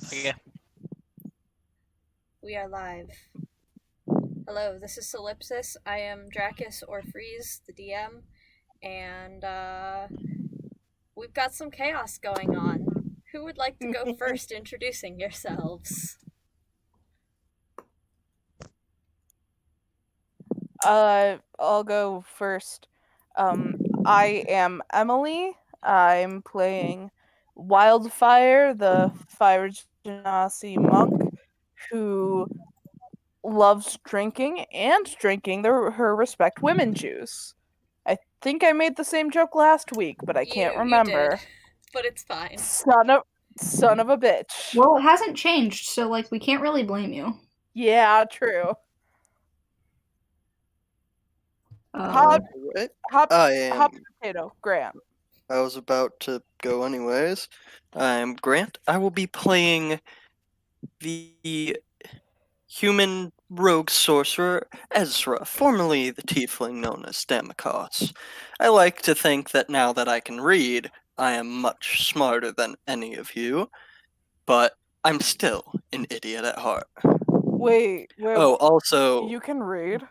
Okay. We are live. Hello, this is Solipsis. I am Dracus or Freeze, the DM, and we've got some chaos going on. Who would like to go first introducing yourselves? I'll go first. I am Emily. I'm playing Wildfire, the Fire Genasi monk who loves drinking and drinking her respect women juice. I think I made the same joke last week, but I can't You did, remember. but it's fine. Son of a bitch. Well, it hasn't changed, so we can't really blame you. Yeah, true. Uh, Hot I am. potato, Grant. I was about to go anyways. I'm Grant. I will be playing the human rogue sorcerer Ezra, formerly the tiefling known as Damakos. I like to think that now that I can read, I am much smarter than any of you, but I'm still an idiot at heart. Wait. Oh, also, You can read?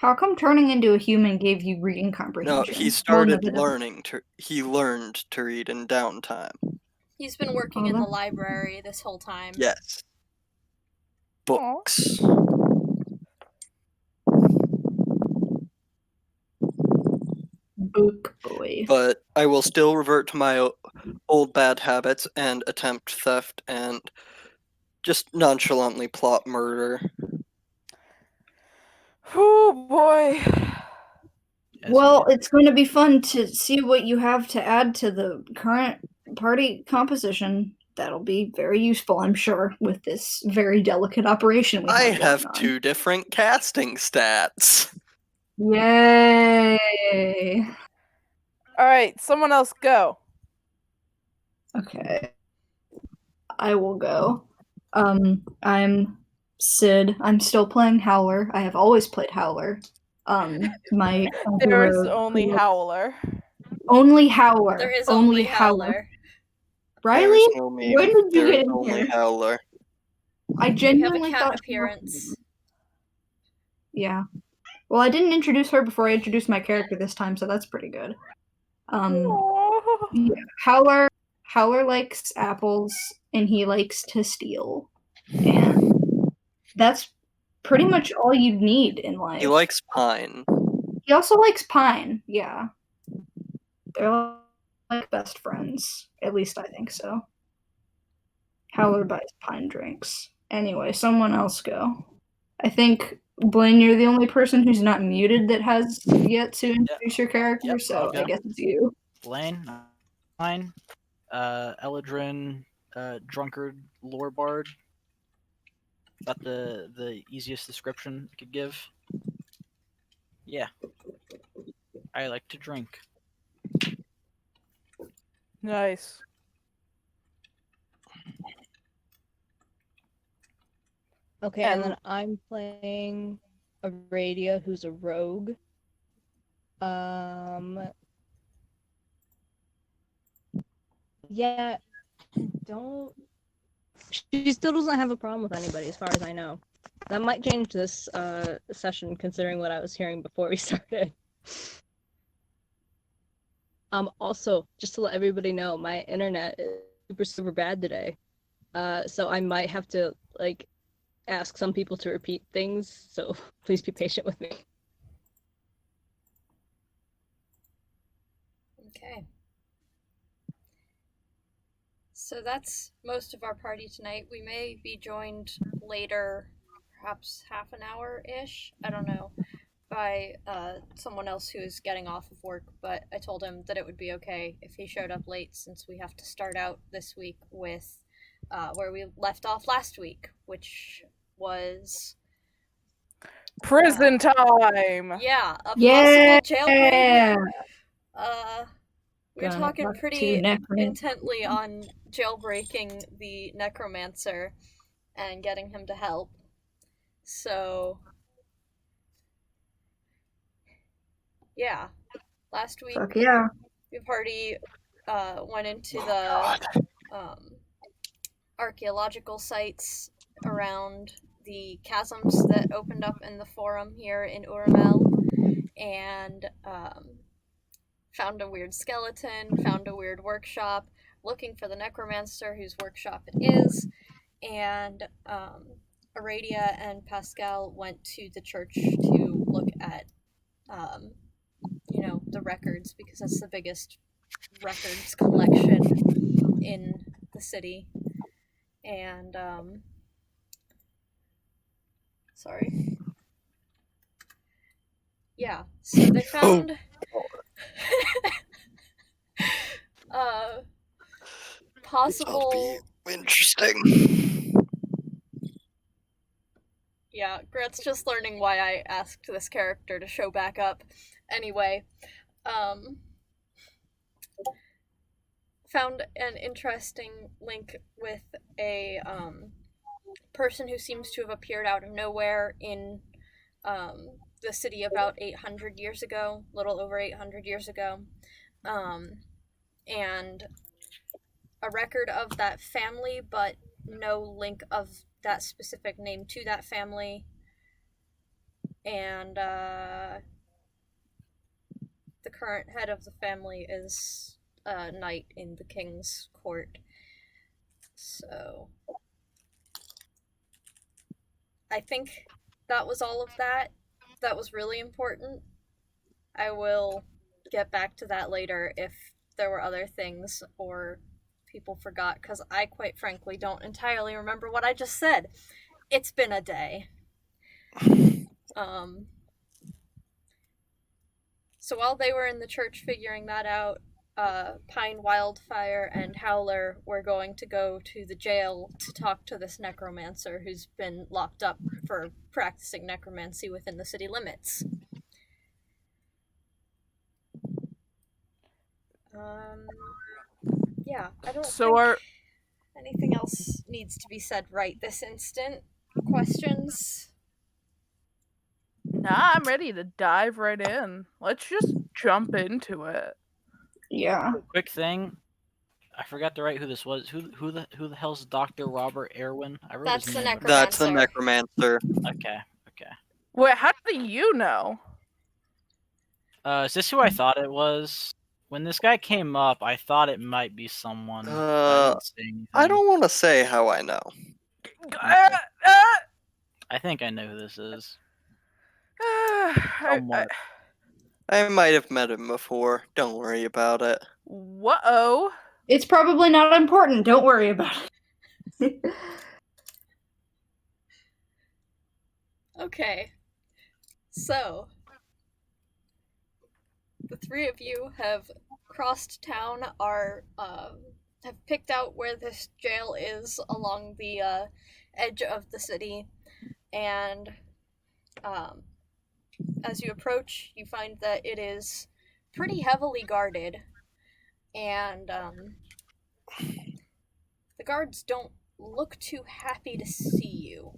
how come turning into a human gave you reading comprehension? no, he started learning to. He learned to read in downtime. He's been working in the library this whole time. Yes. Books. Book boy. But I will still revert to my old bad habits and attempt theft and just nonchalantly plot murder. Oh boy. Well, it's going to be fun to see what you have to add to the current party composition. That'll be very useful, I'm sure, with this very delicate operation we have. I have 2 different casting stats. Yay! Alright, someone else go. Okay. I will go. I'm Sid. I'm still playing Howler. I have always played Howler. There is only Howler. Only Howler. There is only Howler. Riley, no when did you get in only here? Howler. I genuinely we have a cat thought appearance. Yeah. Well, I didn't introduce her before I introduced my character this time, so that's pretty good. Yeah. Howler likes apples, and he likes to steal. And that's pretty much all you need in life. He likes pine. He also likes pine, yeah. They're like best friends. At least I think so. Howler buys pine drinks. Anyway, someone else go. I think, Blaine, you're the only person who's not muted that has yet to introduce your character, so I guess it's you. Blaine, mine, Eladrin, drunkard, lore bard. About the easiest description I could give. Yeah. I like to drink. Nice. Okay, and then I'm playing a Radia who's a rogue. Yeah, she still doesn't have a problem with anybody as far as I know. That might change this session considering what I was hearing before we started. Also, just to let everybody know, my internet is super bad today. So I might have to ask some people to repeat things, so please be patient with me. Okay. So that's most of our party tonight. We may be joined later, perhaps half an hour-ish, I don't know, by someone else who is getting off of work, but I told him that it would be okay if he showed up late, since we have to start out this week with where we left off last week, which was prison time. Yeah, a possible jailbreak. We were talking pretty intently on jailbreaking the Necromancer and getting him to help. So yeah, last week the party went into the archaeological sites around the chasms that opened up in the forum here in Uramel, and found a weird skeleton, found a weird workshop, looking for the necromancer whose workshop it is, and Aradia and Pascal went to the church to look at, the records, because that's the biggest records collection in the city. And, sorry. Yeah, so they found possible. Be interesting. Yeah, Grant's just learning why I asked this character to show back up. Anyway, found an interesting link with a person who seems to have appeared out of nowhere in the city about 800 years ago, little over 800 years ago, and a record of that family, but no link of that specific name to that family. And the current head of the family is a knight in the king's court. So I think that was all of that. That was really important. I will get back to that later if there were other things or people forgot, because I quite frankly don't entirely remember what I just said. It's been a day. So while they were in the church figuring that out, Pyene, Wildfire, and Howler were going to go to the jail to talk to this necromancer who's been locked up for practicing necromancy within the city limits. Yeah, I don't think anything else needs to be said right this instant. Questions? Nah, I'm ready to dive right in. Let's just jump into it. Yeah. Quick thing, I forgot to write who this was. Who the hell's Dr. Robert Earwin? I wrote That's his the name. necromancer. That's the necromancer. Okay. Wait, how do you know? Is this who I thought it was? When this guy came up, I thought it might be someone. But I didn't say anything. I don't want to say how I know. I think I know who this is. I might have met him before. Don't worry about it. Whoa. It's probably not important. Don't worry about it. Okay. So, the three of you have crossed town, have picked out where this jail is along the edge of the city, and as you approach, you find that it is pretty heavily guarded, and the guards don't look too happy to see you.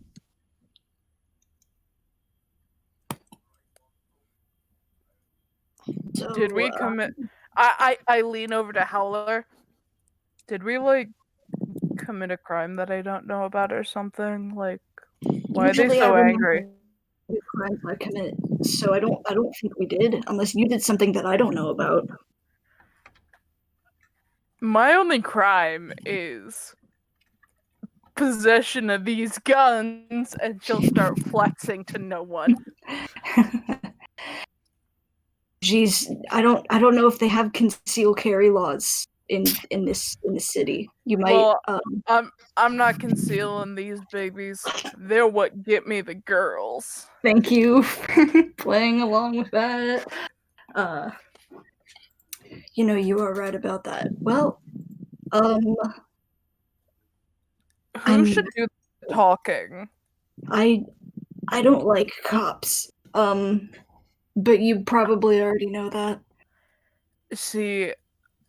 So, Did we commit? I lean over to Howler. Did we commit a crime that I don't know about or something? Why are they so angry? Crimes I commit, so I don't think we did, unless you did something that I don't know about. My only crime is possession of these guns, and she'll start flexing to no one. Geez, I don't know if they have concealed carry laws in this city. You might. Well, I'm not concealing these babies. They're what get me the girls. Thank you for playing along with that. You are right about that. Well, who should do the talking? I don't like cops. But you probably already know that. See,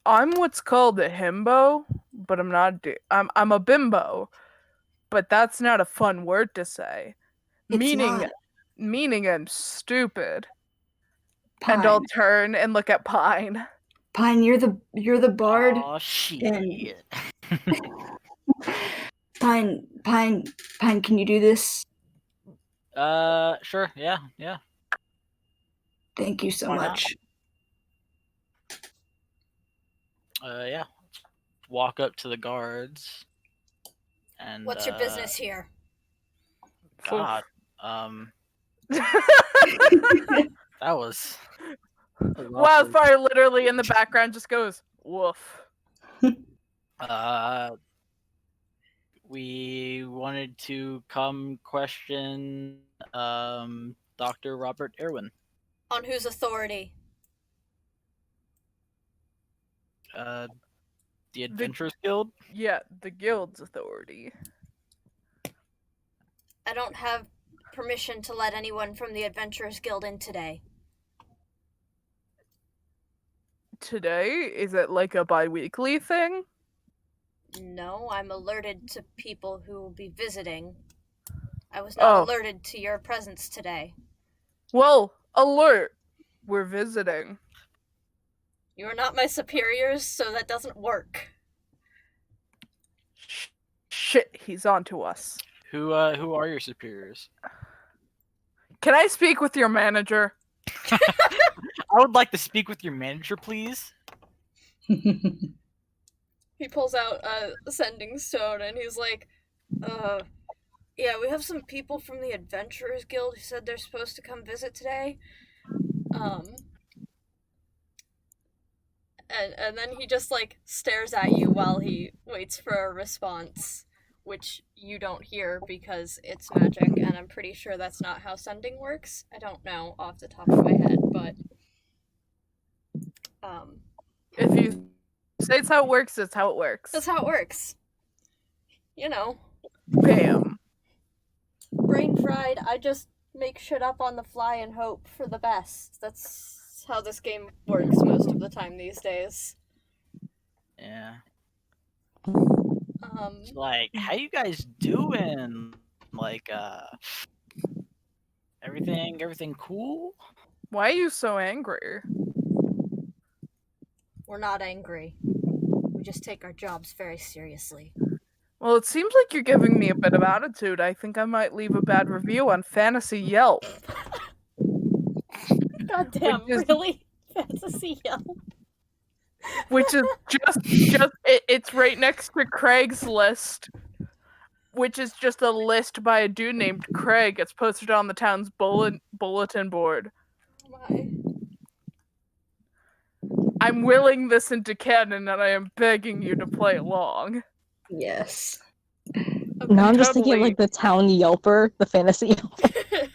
I'm what's called a himbo, but I'm not. I'm a bimbo, but that's not a fun word to say. It's meaning I'm stupid. Pyene. And I'll turn and look at Pyene. Pyene, you're the bard. Oh shit! Pyene, can you do this? Sure. Yeah. Thank you so Why not? much. Yeah. Walk up to the guards. And What's your business here? God. That was awkward. Wildfire literally in the background just goes, woof. We wanted to come question Dr. Robert Earwin. On whose authority? The Adventurers Guild? Yeah, the guild's authority. I don't have permission to let anyone from the Adventurers Guild in today. Today? Is it like a bi-weekly thing? No, I'm alerted to people who will be visiting. I was not alerted to your presence today. Well, alert! We're visiting. You are not my superiors, so that doesn't work. Shit, he's on to us. Who are your superiors? Can I speak with your manager? I would like to speak with your manager, please. He pulls out a sending stone and he's like, yeah, we have some people from the Adventurers Guild who said they're supposed to come visit today. And then he just, like, stares at you while he waits for a response, which you don't hear because it's magic, and I'm pretty sure that's not how sending works. I don't know off the top of my head, but... If you say it's how it works, it's how it works. That's how it works. You know. Bam. Brain fried, I just make shit up on the fly and hope for the best. That's how this game works most of the time these days. Yeah. Um, Like, how you guys doing? Like, everything cool? Why are you so angry? we're not angry. We just take our jobs very seriously. Well, it seems like you're giving me a bit of attitude. I think I might leave a bad review on Fantasy Yelp. Goddamn, really? Fantasy Yelp? Which is it's right next to Craigslist, which is just a list by a dude named Craig. It's posted on the town's bulletin board. My. I'm willing this into canon, and I am begging you to play along. Yes. Okay. Now I'm just thinking of Totally. like the town Yelper, the fantasy Yelper.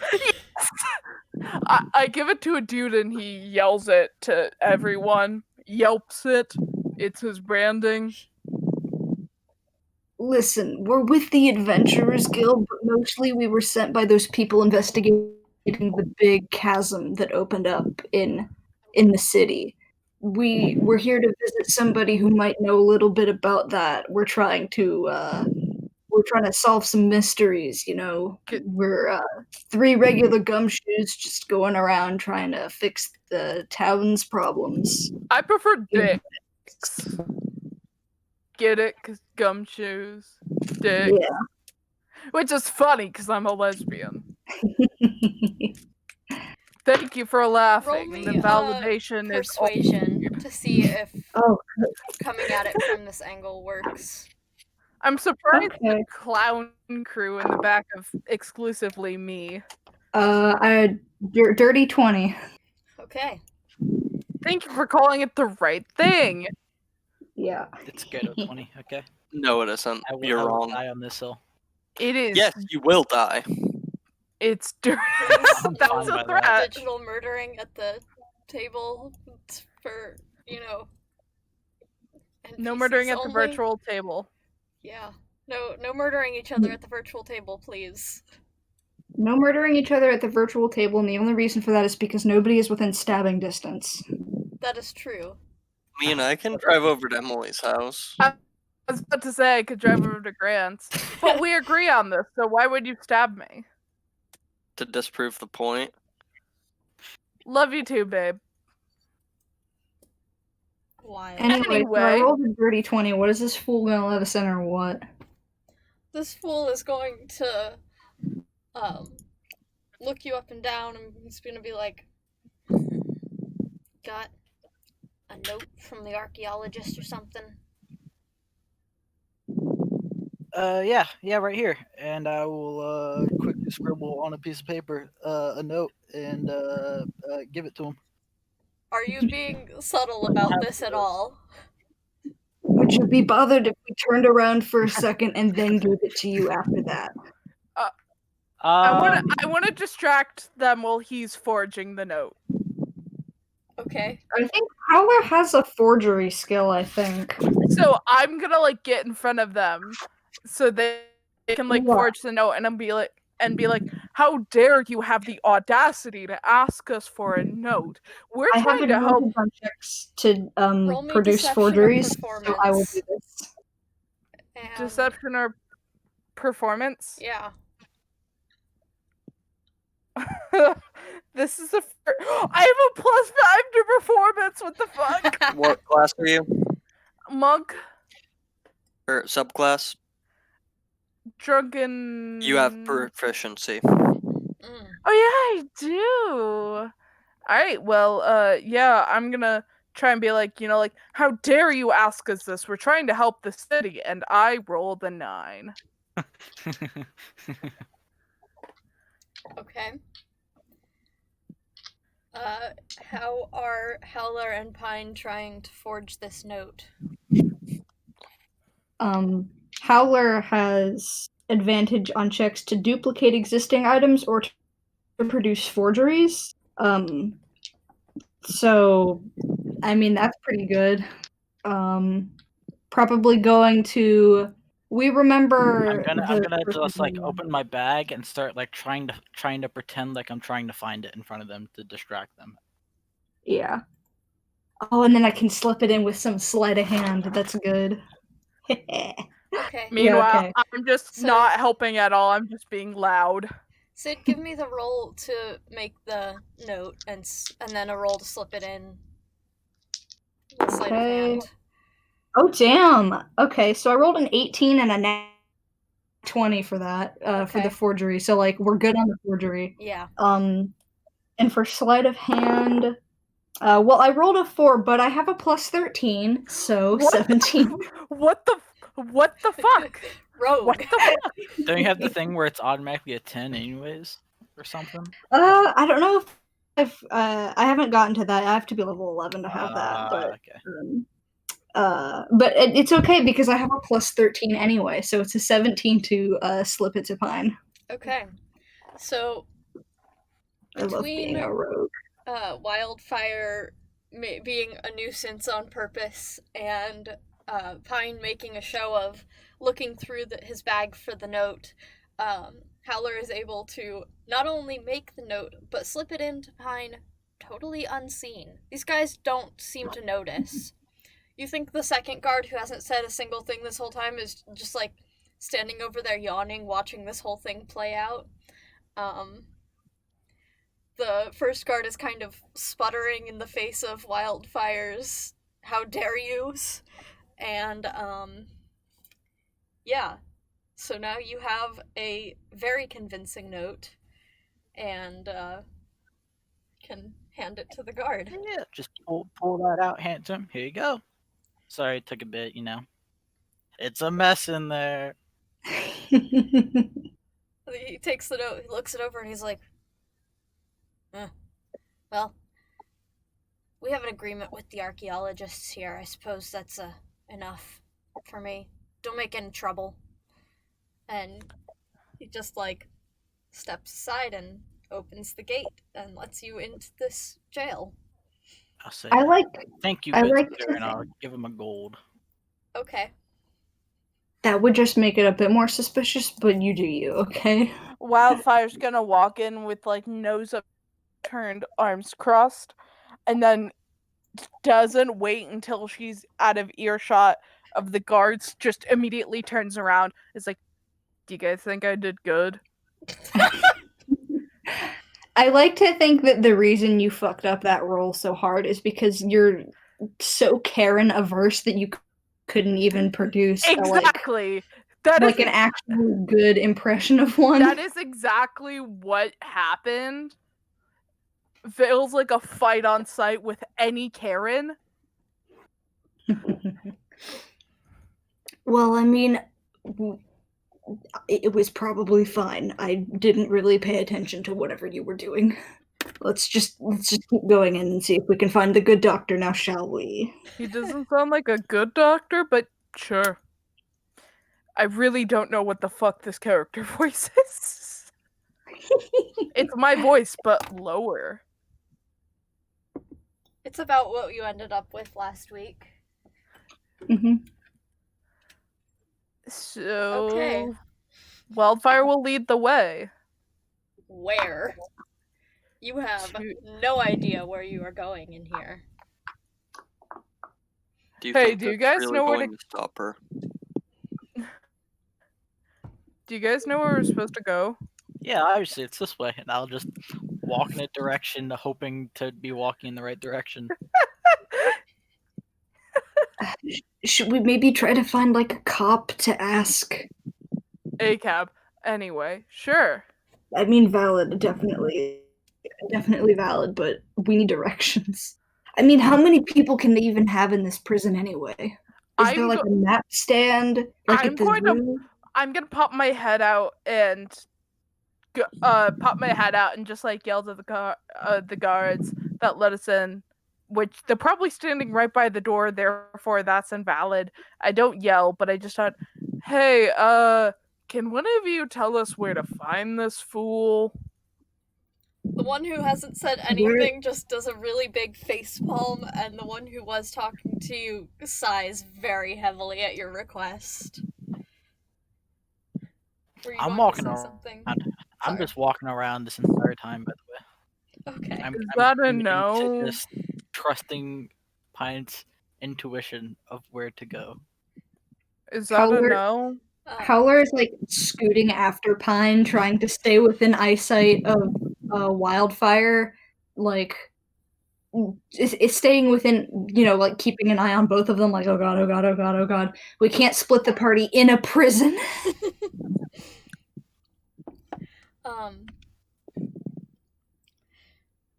I give it to a dude, and he yells it to everyone. Yelps it. It's his branding. Listen, we're with the Adventurers Guild, but mostly we were sent by those people investigating the big chasm that opened up in the city. We're here to visit somebody who might know a little bit about that. We're trying to solve some mysteries, you know. We're 3 regular gumshoes just going around trying to fix the town's problems. I prefer dicks. Get it? 'Cause gumshoes. Dick. Yeah. Which is funny, because I'm a lesbian. Thank you for laughing. Roll The me, validation is persuasion to see if Oh, coming at it from this angle works. I'm surprised the okay. clown crew in the back of exclusively me. Dirty 20. Okay. Thank you for calling it the right thing. Yeah. It's good at 20, okay? No, it isn't. I will You're wrong. die on this hill. It is. Yes, you will die. It's dirty. I'm That's fine by a threat. Digital murdering at the table for, you know. No NPCs murdering at the only. virtual table. Yeah. No murdering each other at the virtual table, please. No murdering each other at the virtual table, and the only reason for that is because nobody is within stabbing distance. That is true. Me and I can drive over to Emily's house. I was about to say I could drive over to Grant's, but we agree on this, so why would you stab me? To disprove the point. Love you too, babe. Wild. Anyway, so I Anyway. rolled a dirty 20. What is this fool gonna let us in or what? this fool is going to look you up and down, and he's gonna be like, got a note from the archaeologist or something? Yeah, right here. And I will quickly scribble on a piece of paper a note and give it to him. Are you being subtle about this at all? Would you be bothered if we turned around for a second and then gave it to you after that? I want to distract them while he's forging the note. Okay. I think Howler has a forgery skill, I think. So I'm gonna like get in front of them so they can like What? forge the note and be like, how dare you have the audacity to ask us for a note? We're I have trying to help. advantage on checks to Roll me produce deception or forgeries, so I will do performance. this. And Deception or performance? yeah. This is I have a +5 to performance. What the fuck? What class are you? Monk, Or subclass? drunken. You have proficiency. Mm. Oh yeah, I do. All right. Well, yeah, I'm gonna try and be like, like, how dare you ask us this? We're trying to help the city, and I rolled a 9. Okay. How are Howler and Pyene trying to forge this note? Howler has advantage on checks to duplicate existing items or to produce forgeries. So, I mean, that's pretty good. Probably going to. We remember. I'm gonna just like open my bag and start like trying to pretend like I'm trying to find it in front of them to distract them. Yeah. Oh, and then I can slip it in with some sleight of hand. That's good. Okay. Meanwhile, okay. I'm just So- not helping at all. I'm just being loud. Sid, give me the roll to make the note, and then a roll to slip it in. With sleight of Okay. hand. Oh, damn. Okay, so I rolled an 18 and a nat 20 for that, for Okay. the forgery. So, like, we're good on the forgery. Yeah. And for sleight of hand, well, I rolled a 4, but I have a +13, so What? 17. What the fuck? Rogue. What the fuck? Don't you have the thing where it's automatically a 10 anyways, or something? I don't know if I haven't gotten to that. I have to be level 11 to have that, but Okay. but it's okay because I have a +13 anyway, so it's a 17 to slip it to Pyene. Okay. So I love being a rogue. Wildfire being a nuisance on purpose, and Pyene making a show of looking through his bag for the note, Howler is able to not only make the note, but slip it into Pyene totally unseen. These guys don't seem to notice. You think the second guard, who hasn't said a single thing this whole time, is just like standing over there yawning, watching this whole thing play out? The first guard is kind of sputtering in the face of Wildfire's "how dare yous," and yeah. So now you have a very convincing note, and can hand it to the guard. Yeah, just pull that out, hand it to him. Here you go. Sorry, it took a bit, It's a mess in there. He takes the note, he looks it over, and he's like, well, we have an agreement with the archaeologists here. I suppose that's enough for me. Don't make any trouble. And he just, like, steps aside and opens the gate and lets you into this jail. I'll say, I like thank you, I good like sir, to and I'll give him a gold. Okay. that would just make it a bit more suspicious, but you do you, okay? Wildfire's gonna walk in with like nose upturned, arms crossed, and then doesn't wait until she's out of earshot of the guards, just immediately turns around. It's like, do you guys think I did good? I like to think that the reason you fucked up that roll so hard is because you're so Karen averse that you couldn't even produce Exactly. That like is an actually good impression of one. That is exactly what happened. Feels like a fight on site with any Karen. Well, I mean, it was probably fine. I didn't really pay attention to whatever you were doing. Let's just keep going and see if we can find the good doctor now, shall we? He doesn't sound like a good doctor, but sure. I really don't know what the fuck this character voice is. It's my voice, but lower. It's about what you ended up with last week. Mm-hmm. So, Okay. Wildfire will lead the way. Where? You have no idea where you are going in here. Do you Hey, think do you that's guys really know where going to stop her? Do you guys know where we're supposed to go? Yeah, obviously it's this way, and I'll just walk in a direction, hoping to be walking in the right direction. Should we maybe try to find like a cop to ask? A cab. Anyway, sure. I mean, valid, definitely valid, but we need directions. I mean, how many people can they even have in this prison anyway? Is there like a map stand like at the zoo? I'm gonna pop my head out and just like yell to the guards that let us in, which they're probably standing right by the door, therefore that's invalid. I don't yell, but I just thought, hey, can one of you tell us where to find this fool? The one who hasn't said anything just does a really big facepalm, and the one who was talking to you sighs very heavily at your request. I'm walking around. Something? I'm just walking around this entire time, by the way. Okay. I'm that a no? just trusting Pyene's intuition of where to go. Is that a no? Howler is like scooting after Pyene, trying to stay within eyesight of Wildfire, like it's staying within, like keeping an eye on both of them, like, oh god, oh god, oh god, oh god. We can't split the party in a prison.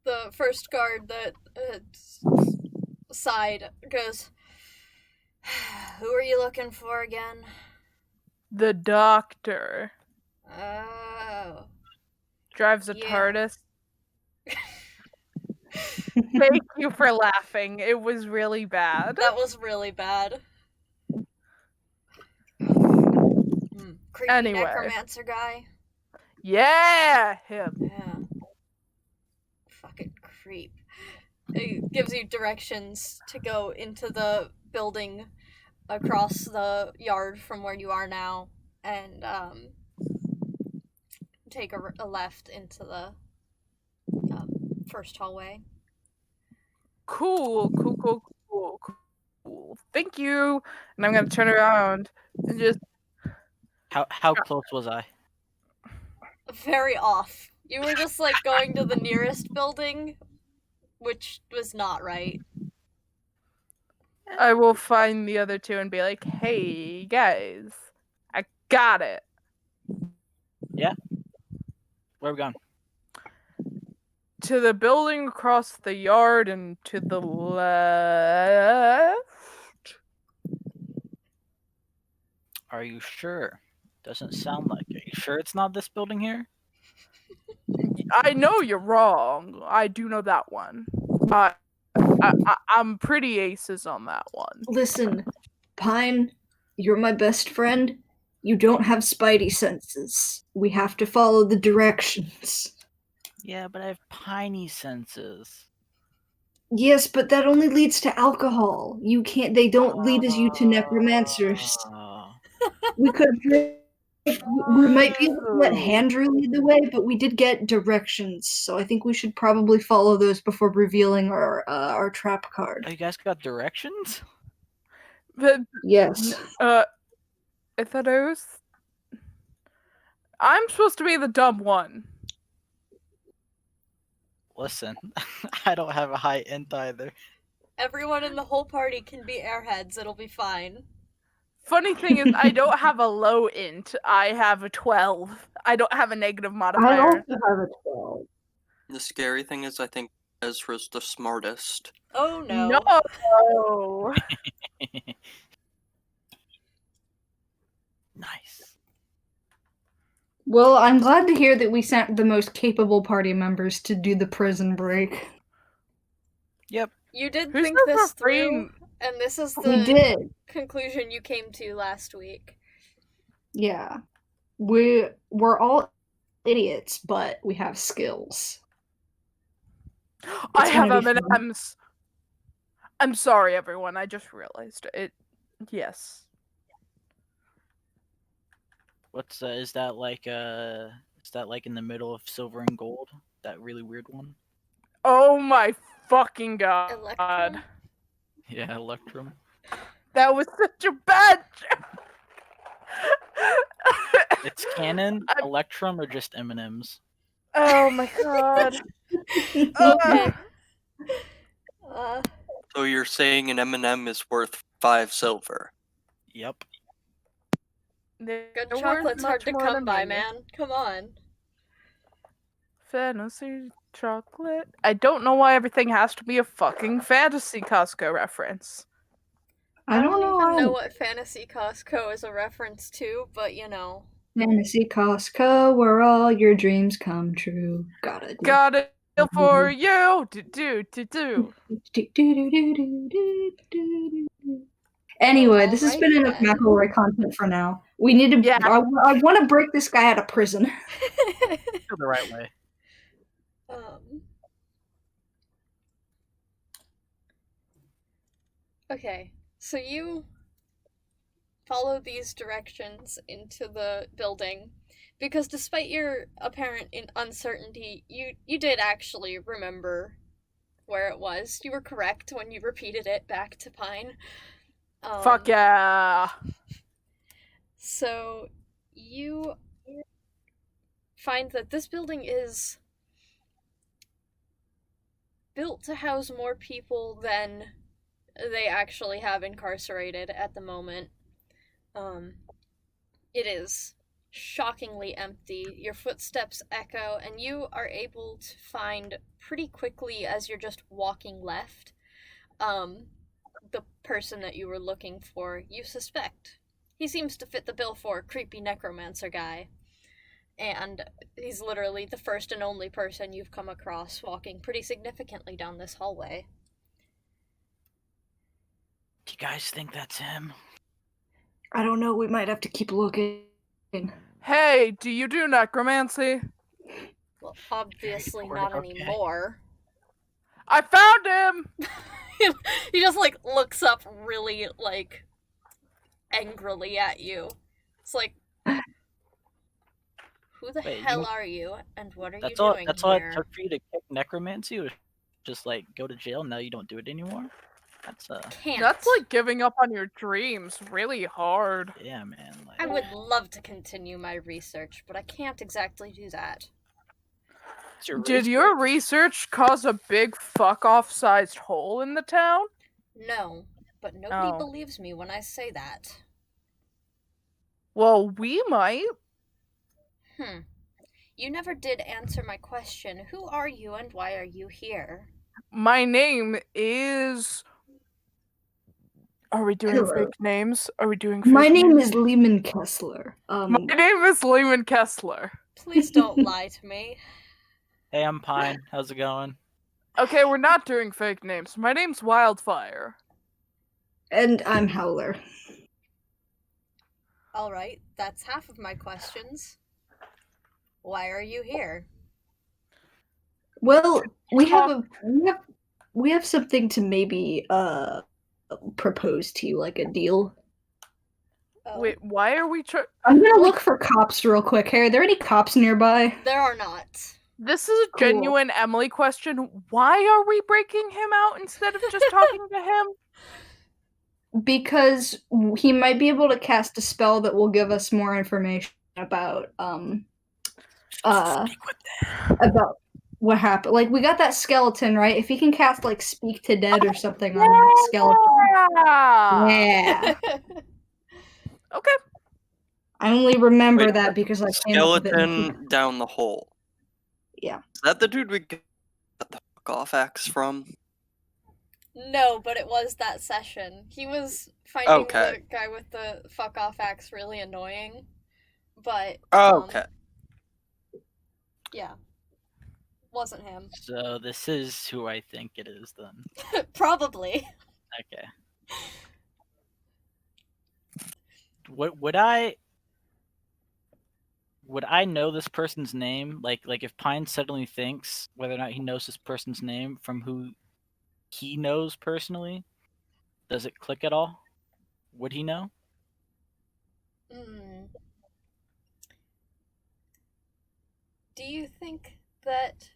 The first guard that sighed goes, who are you looking for again? The doctor. Oh. Drives a TARDIS. Thank you for laughing. It was really bad. That was really bad. Creepy anyway. Necromancer guy? Yeah, him. Yeah. Fucking creep. It gives you directions to go into the building across the yard from where you are now, and take a left into the first hallway. Cool. Thank you. And I'm gonna turn around and just. How close was I? Very off. You were just like going to the nearest building, which was not right. I will find the other two and be like, hey guys, I got it. Yeah. Where are we going? To the building across the yard and to the left. Are you sure? Doesn't sound like it. Are you sure it's not this building here? I know you're wrong. I do know that one. I'm pretty aces on that one. Listen, Pyene, you're my best friend. You don't have spidey senses. We have to follow the directions. Yeah, but I have piney senses. Yes, but that only leads to alcohol. You can't. They don't lead us you to necromancers. We could. We might be able to let Handrew lead the way, but we did get directions, so I think we should probably follow those before revealing our trap card. Oh, you guys got directions? But yes. I thought I'm supposed to be the dumb one. Listen, I don't have a high int either. Everyone in the whole party can be airheads. It'll be fine. Funny thing is, I don't have a low int. I have a 12. I don't have a negative I modifier. also have a 12. The scary thing is, I think Ezra's the smartest. Oh no. No. Nice. Well, I'm glad to hear that we sent the most capable party members to do the prison break. Yep. You did Who's think the this refrain? through, and this is We the did. conclusion you came to last week. Yeah. We're all idiots, but we have skills. I It's have gonna be fun. M&Ms. I'm sorry, everyone. I just realized it. Yes. What's is that like in the middle of silver and gold? That really weird one? Oh my fucking god. Electrum? Yeah, Electrum. That was such a bad joke. It's canon, Electrum, or just M&Ms? Oh my god. Okay. So you're saying an M&M is worth 5 silver? Yep. Good chocolate's hard to come by, man. Come on. Fantasy chocolate. I don't know why everything has to be a fucking fantasy Costco reference. I don't even know know what Fantasy Costco is a reference to, but you know. Fantasy Costco, where all your dreams come true. Gotta do. Got it for you. Do. Anyway, this has Alrighty been enough then. McElroy content for now. We need to. Yeah. I want to break this guy out of prison. Go the right way. Okay, so you follow these directions into the building, because despite your apparent uncertainty, you did actually remember where it was. You were correct when you repeated it back to Pyene. Fuck yeah. So you find that this building is built to house more people than they actually have incarcerated at the moment. It is shockingly empty. Your footsteps echo, and you are able to find pretty quickly, as you're just walking left, the person that you were looking for. You suspect. He seems to fit the bill for a creepy necromancer guy. And he's literally the first and only person you've come across walking pretty significantly down this hallway. Do you guys think that's him? I don't know. We might have to keep looking. Hey, do you do necromancy? Well, obviously Okay. not anymore. I found him! He just, looks up really, angrily at you. It's like, who the hell are you, and what are you doing That's all it here? took for you to kick necromancy? Was just, go to jail, now you don't do it anymore? Can't. That's like giving up on your dreams really hard. Yeah, man. I would love to continue my research, but I can't exactly do that. Did your research cause a big fuck-off sized hole in the town? No, but nobody believes me when I say that. Well, we might. You never did answer my question. Who are you and why are you here? My name is... Are we doing Hello. fake names? Are we doing fake My name names? is Lehman Kessler. My name is Lehman Kessler. Please don't lie to me. Hey, I'm Pyene. How's it going? Okay, we're not doing fake names. My name's Wildfire. And I'm Howler. Alright, that's half of my questions. Why are you here? Well, we have something to maybe propose to you, like a deal. Wait, why are we I'm gonna look for cops real quick. Hey, are there any cops nearby? There are not. This is a genuine Emily question. Why are we breaking him out instead of just talking to him? Because he might be able to cast a spell that will give us more information about about what happened. Like, we got that skeleton, right? If he can cast Speak to Dead or something on that skeleton. Yeah. Yeah. Okay. I only remember Wait, that because I came up with it. Skeleton down the hole. Yeah. Is that the dude we got the fuck off axe from? No, but it was that session. He was finding Okay. the guy with the fuck off axe really annoying, but Okay. yeah, wasn't him. So this is who I think it is then. Probably. Okay. Would I know this person's name? Like if Pyene suddenly thinks whether or not he knows this person's name from who he knows personally, does it click at all? Would he know? Hmm. Do you think that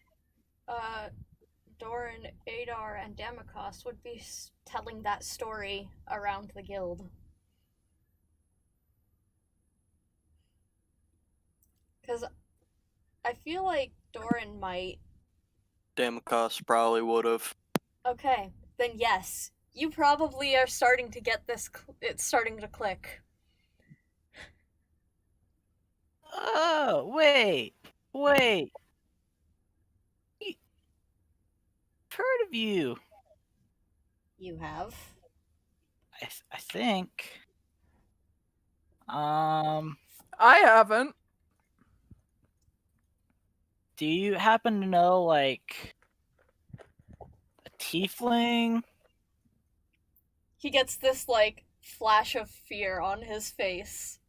Doran, Adar, and Damakos would be telling that story around the guild? Because I feel like Doran might. Damakos probably would have. Okay, then yes. You probably are starting to get this. It's starting to click. Oh, wait. I've heard of you. You have. I think. I haven't. Do you happen to know, like, a tiefling? He gets this, like, flash of fear on his face.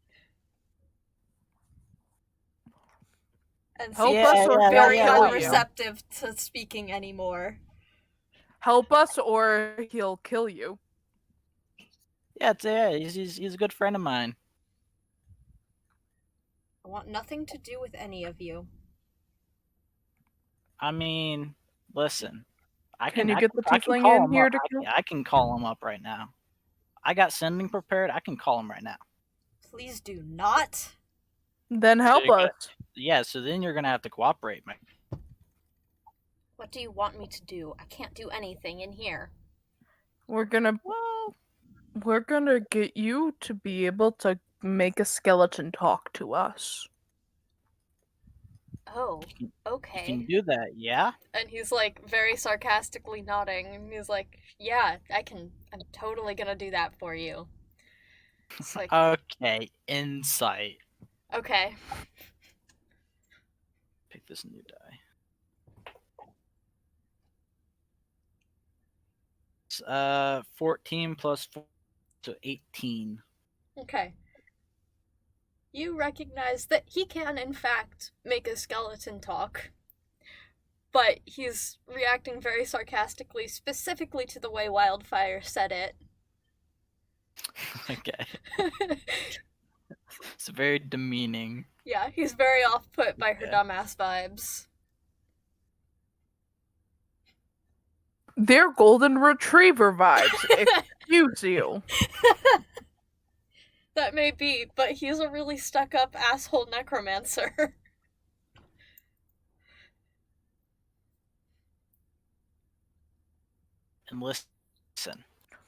And Help seems us or very he'll kill you. unreceptive to speaking anymore. Help us or he'll kill you. Yeah, he's a good friend of mine. I want nothing to do with any of you. I mean, listen. Can you get the I can tiefling call in him here up. to kill? I can call him up right now. I got sending prepared. I can call him right now. Please do not. Then help us. Yeah, so then you're gonna have to cooperate, man. What do you want me to do? I can't do anything in here. We're gonna get you to be able to make a skeleton talk to us. Oh, You okay. can do that, yeah? And he's like very sarcastically nodding, and he's like, "Yeah, I'm totally gonna do that for you." It's like, Okay, insight. okay. Pick this new die. It's 14 plus 4, so 18. Okay. You recognize that he can, in fact, make a skeleton talk, but he's reacting very sarcastically, specifically to the way Wildfire said it. Okay. It's very demeaning. Yeah, he's very off-put by her Yeah. dumbass vibes. They're golden retriever vibes. Excuse you. That may be, but he's a really stuck-up asshole necromancer. And listen,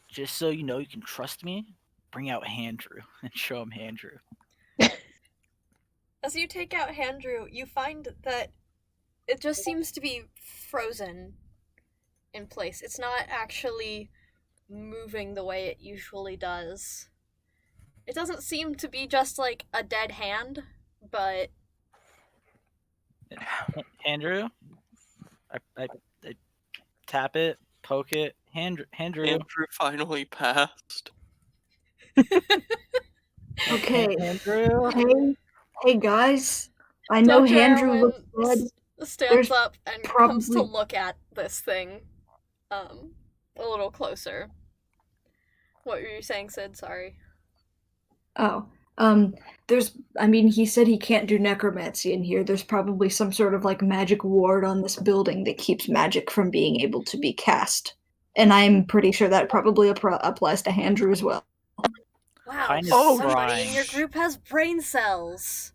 just so you know you can trust me, bring out Handrew and show him Handrew. As you take out Handrew, you find that it just seems to be frozen in place. It's not actually moving the way it usually does. It doesn't seem to be just like a dead hand, but Handrew? I tap it, poke it. Handrew. Andrew finally passed. Okay. Andrew? Hey guys. I know Dr. Andrew Earwin looks dead. stands There's up and comes to probably- look at this thing a little closer. What were you saying, Sid? Sorry. Oh. He said he can't do necromancy in here. There's probably some sort of like magic ward on this building that keeps magic from being able to be cast. And I'm pretty sure that probably applies to Andrew as well. Wow, Pyene is somebody crying. in your group has brain cells.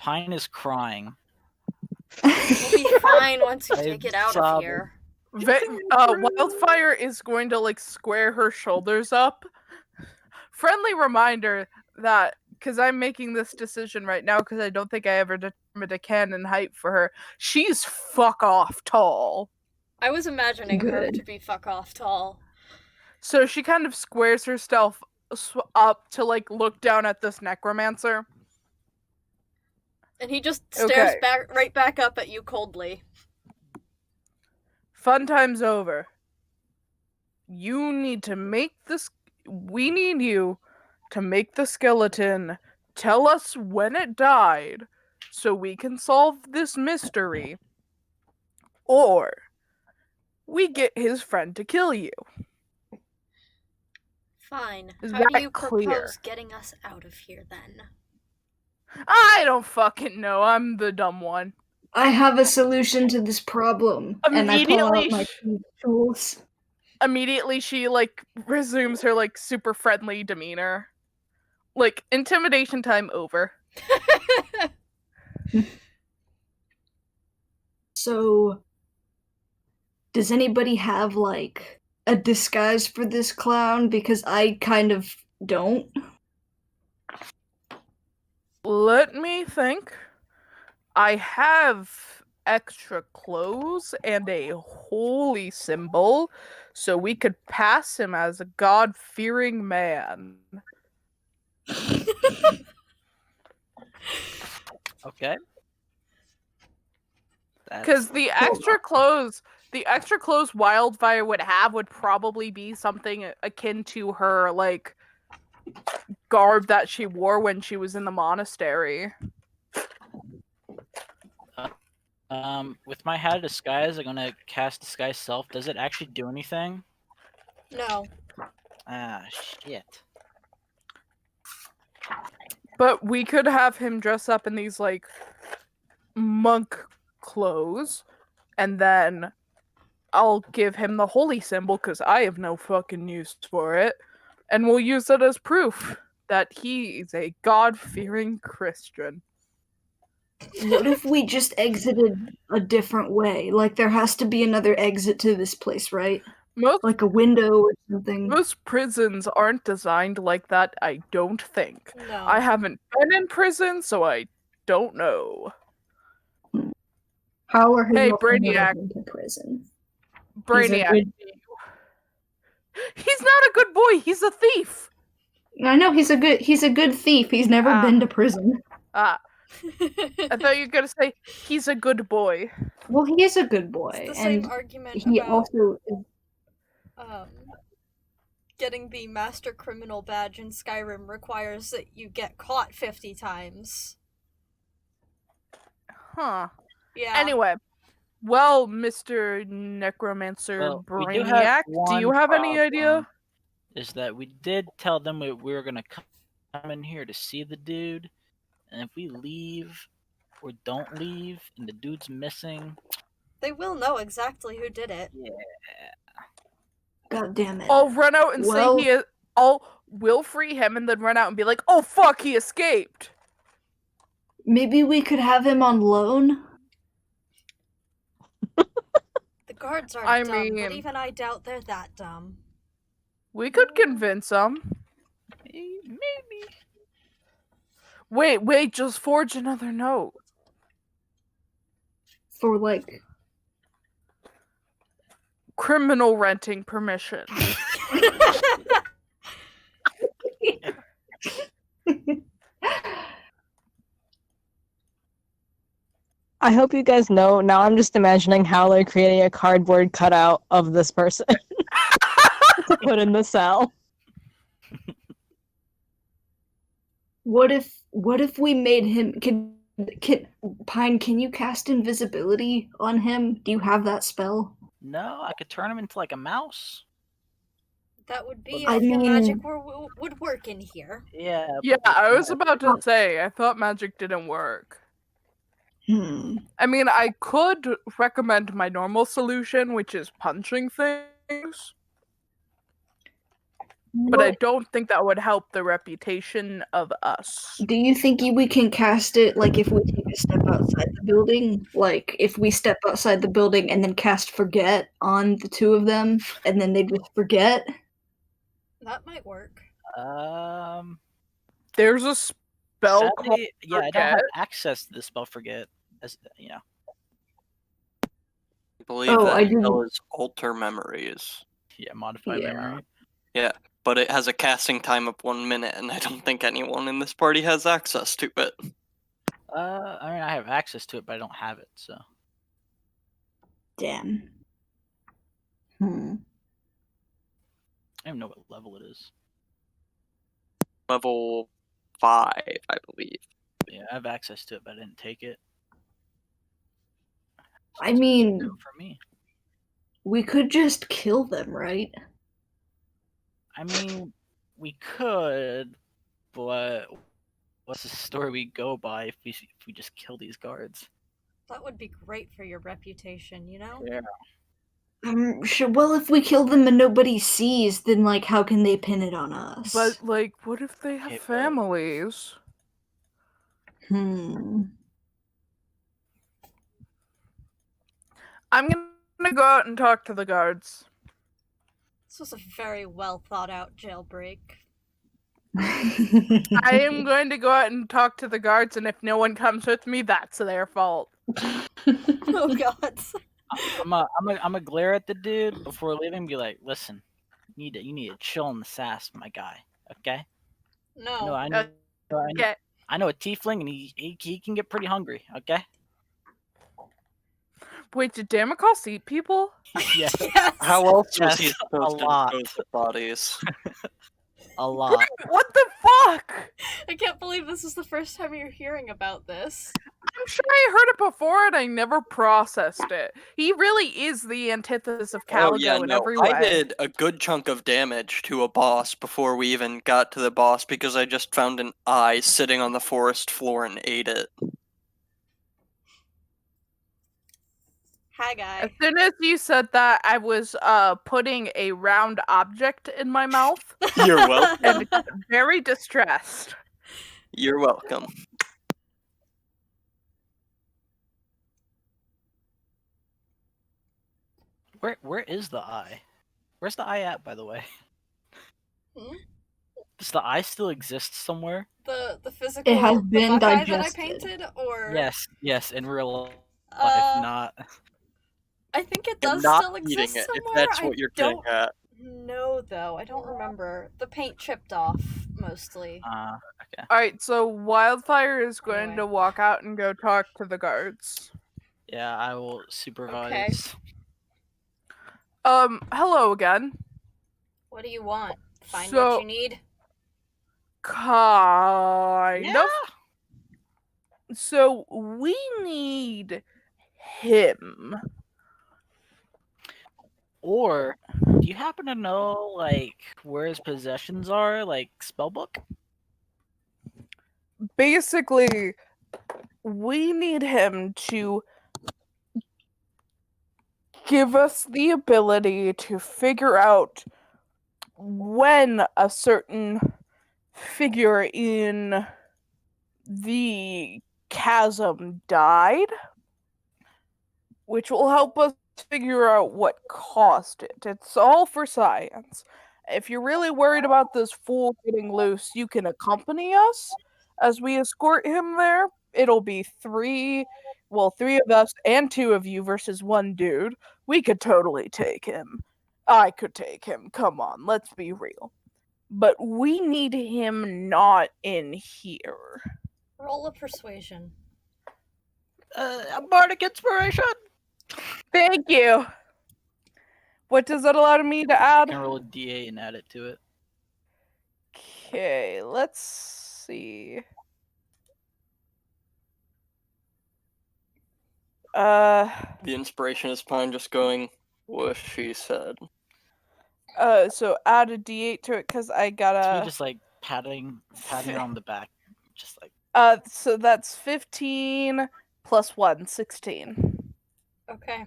Pyene is crying. We'll be fine once you I'm take it out of sobbing. here. Wildfire is going to like square her shoulders up. Friendly reminder that because I'm making this decision right now because I don't think I ever determined a canon height for her. She's fuck off tall. I was imagining her Good. to be fuck off tall. So she kind of squares herself up to like look down at this necromancer. And he just stares Okay. right back up at you coldly. Fun time's over. You need to make this. We need you to make the skeleton tell us when it died so we can solve this mystery. Or we get his friend to kill you. Fine. Is How do that you clear? propose getting us out of here then? I don't fucking know. I'm the dumb one. I have a solution to this problem, and I pull out my tools. Immediately she like resumes her like super friendly demeanor. Like intimidation time over. So, does anybody have like a disguise for this clown? Because I kind of don't. Let me think. I have extra clothes and a holy symbol, so we could pass him as a God-fearing man. Okay. Because the extra clothes Wildfire would have would probably be something akin to her like garb that she wore when she was in the monastery. With my hat of disguise, I'm gonna cast disguise self. Does it actually do anything? No. Ah, shit. But we could have him dress up in these like monk clothes, and then I'll give him the holy symbol because I have no fucking use for it, and we'll use it as proof that he is a God-fearing Christian. What if we just exited a different way? Like, there has to be another exit to this place, right? Like a window or something. Most prisons aren't designed like that, I don't think. No. I haven't been in prison, so I don't know. Howler has Hey, also never Brainiac. been to prison. Brainiac. He's not a good boy, he's a thief! I know he's a good thief. He's never been to prison. I thought you were gonna say he's a good boy. Well, he is a good boy, It's the same and argument he about also getting the master criminal badge in Skyrim requires that you get caught 50 times. Huh. Yeah. Anyway, well, Mr. Necromancer we do Brainiac, have do you one have any problem, idea? Is that we did tell them we were gonna come in here to see the dude, and if we leave or don't leave and the dude's missing, They will know exactly who did it. yeah. God damn it. I'll run out and Well- say we'll free him and then run out and be like, oh fuck, he escaped. Maybe we could have him on loan? The guards are dumb, but mean- even I doubt they're that dumb. We could convince him. Maybe. Wait, just forge another note. For, like... Criminal renting permission. I hope you guys know, now I'm just imagining Howler creating a cardboard cutout of this person to put in the cell. What if we made him... Can Pyene, can you cast invisibility on him? Do you have that spell? No, I could turn him into like a mouse. That would be I if your mean- magic would work in here. Yeah. Yeah, I was about to say, I thought magic didn't work. I mean, I could recommend my normal solution, which is punching things. But I don't think that would help the reputation of us. Do you think we can cast it, like, if we take a step outside the building? Like, if we step outside the building and then cast Forget on the two of them, and then they just forget? That might work. There's a spell called Sadly, yeah, I don't have Forget? access to the spell Forget. As you know, I believe Oh, that I didn't. spell is Alter Memories. yeah, modify Yeah. memory. Yeah, but it has a casting time of 1 minute, and I don't think anyone in this party has access to it. I mean, I have access to it, but I don't have it. So Damn. I don't even know what level it is. Level 5, I believe. Yeah, I have access to it, but I didn't take it. So I it's mean, no for me. we could just kill them, right? I mean, we could, but what's the story we go by if we just kill these guards? That would be great for your reputation, you know? Yeah. Sure. Well, if we kill them and nobody sees, then like, how can they pin it on us? But like, what if they have Okay, but- families? Hmm. I'm gonna go out and talk to the guards. This was a very well thought out jailbreak. I am going to go out and talk to the guards, and if no one comes with me, that's their fault. Oh god. I'm a glare at the dude before leaving and be like, listen, you need to chill in the sass, my guy. Okay? No. No, I know Okay. I know a tiefling and he can get pretty hungry, okay? Wait, did Damakos eat people? Yeah. Yes. How else was Yes, he a supposed to lot. dispose of bodies? A lot. What the fuck? I can't believe this is the first time you're hearing about this. I'm sure I heard it before and I never processed it. He really is the antithesis of Caligo in every way. I did a good chunk of damage to a boss before we even got to the boss because I just found an eye sitting on the forest floor and ate it. Hi, guy. As soon as you said that, I was putting a round object in my mouth You're welcome. and got very distressed. You're welcome. Where is the eye? Where's the eye at, by the way? Hmm? Does the eye still exist somewhere? The physical It has the been Buckeye that I digested. painted, or Yes, in real life, Uh, not. I think it You're does not still eating exist it, if somewhere. that's what I you're getting don't at. know though. I don't remember. The paint chipped off mostly. Okay. Alright, so Wildfire is going Anyway. to walk out and go talk to the guards. Yeah, I will supervise. Hello again. What do you want? Find So- what you need. Kind Yeah. of. So we need him. Or do you happen to know like where his possessions are, like spellbook? Basically, we need him to give us the ability to figure out when a certain figure in the chasm died, which will help us figure out what caused it. It's all for science. If you're really worried about this fool getting loose, you can accompany us as we escort him there. It'll be three of us and 2 of you versus 1 dude. We could totally take him. I could take him. Come on, let's be real. But we need him not in here. Roll a persuasion. A bardic inspiration. Thank you. What does that allow me to You add? can roll a d8 and add it to it. Okay, let's see. The inspiration is Pine just going, what she said. So add a d8 to it because I So gotta. we just like patting her on the back, just like So that's 15 plus 1, 16. Okay.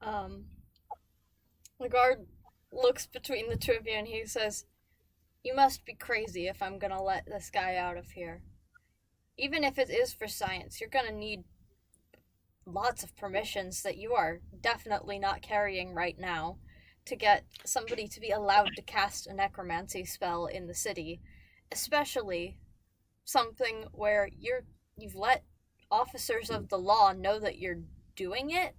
The guard looks between the 2 of you and he says, "You must be crazy if I'm gonna let this guy out of here. Even if it is for science, you're gonna need lots of permissions that you are definitely not carrying right now to get somebody to be allowed to cast a necromancy spell in the city. especially something where you've let officers of the law know that you're doing it.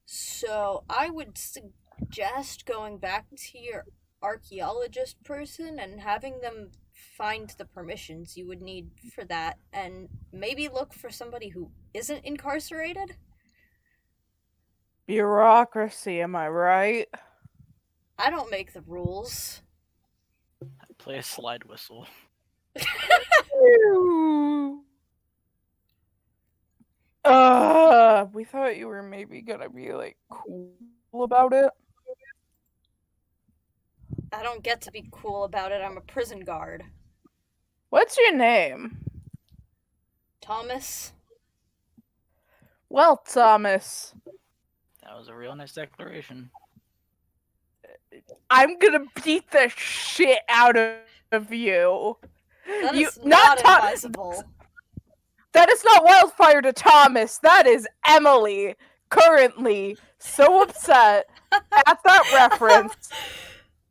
So I would suggest going back to your archaeologist person and having them find the permissions you would need for that, and maybe look for somebody who isn't incarcerated. Bureaucracy, am I right? I don't make the rules. Play a slide whistle. We thought you were maybe gonna be like cool about it. I don't get to be cool about it. I'm a prison guard. What's your name? Thomas? Well, Thomas, That was a real nice declaration. I'm gonna beat the shit out of you. That You- is not Tho- advisable. That is not Wildfire to Thomas. That is Emily, currently so upset at that reference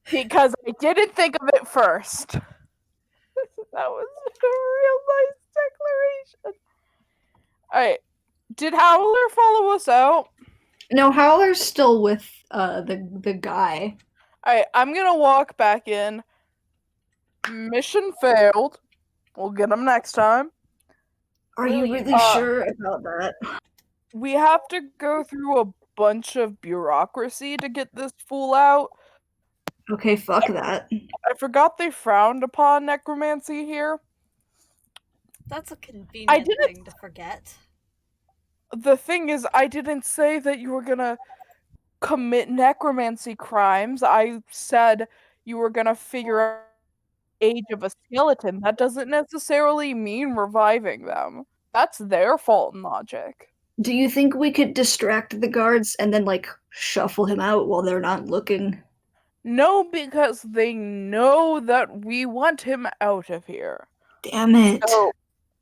because I didn't think of it first. That was a real nice declaration. Alright. Did Howler follow us out? No, Howler's still with the guy. Alright, I'm gonna walk back in. Mission failed. We'll get him next time. Are you Will you? really sure about that? We have to go through a bunch of bureaucracy to get this fool out. Okay, fuck that. I forgot they frowned upon necromancy here. That's a convenient didn't- thing to forget. The thing is, I didn't say that you were gonna commit necromancy crimes. I said you were gonna figure out the age of a skeleton. That doesn't necessarily mean reviving them. That's their fault in logic. Do you think we could distract the guards and then like shuffle him out while they're not looking? No, because they know that we want him out of here. Damn it. So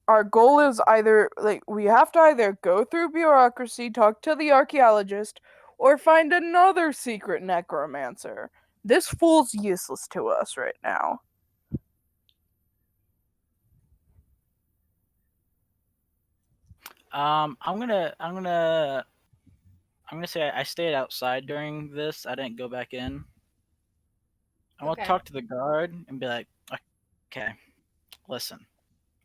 our goal is either we have to either go through bureaucracy, talk to the archaeologist, or find another secret necromancer. This fool's useless to us right now. I'm gonna say I stayed outside during this. I didn't go back in. I want to Okay. talk to the guard and be like, okay, listen,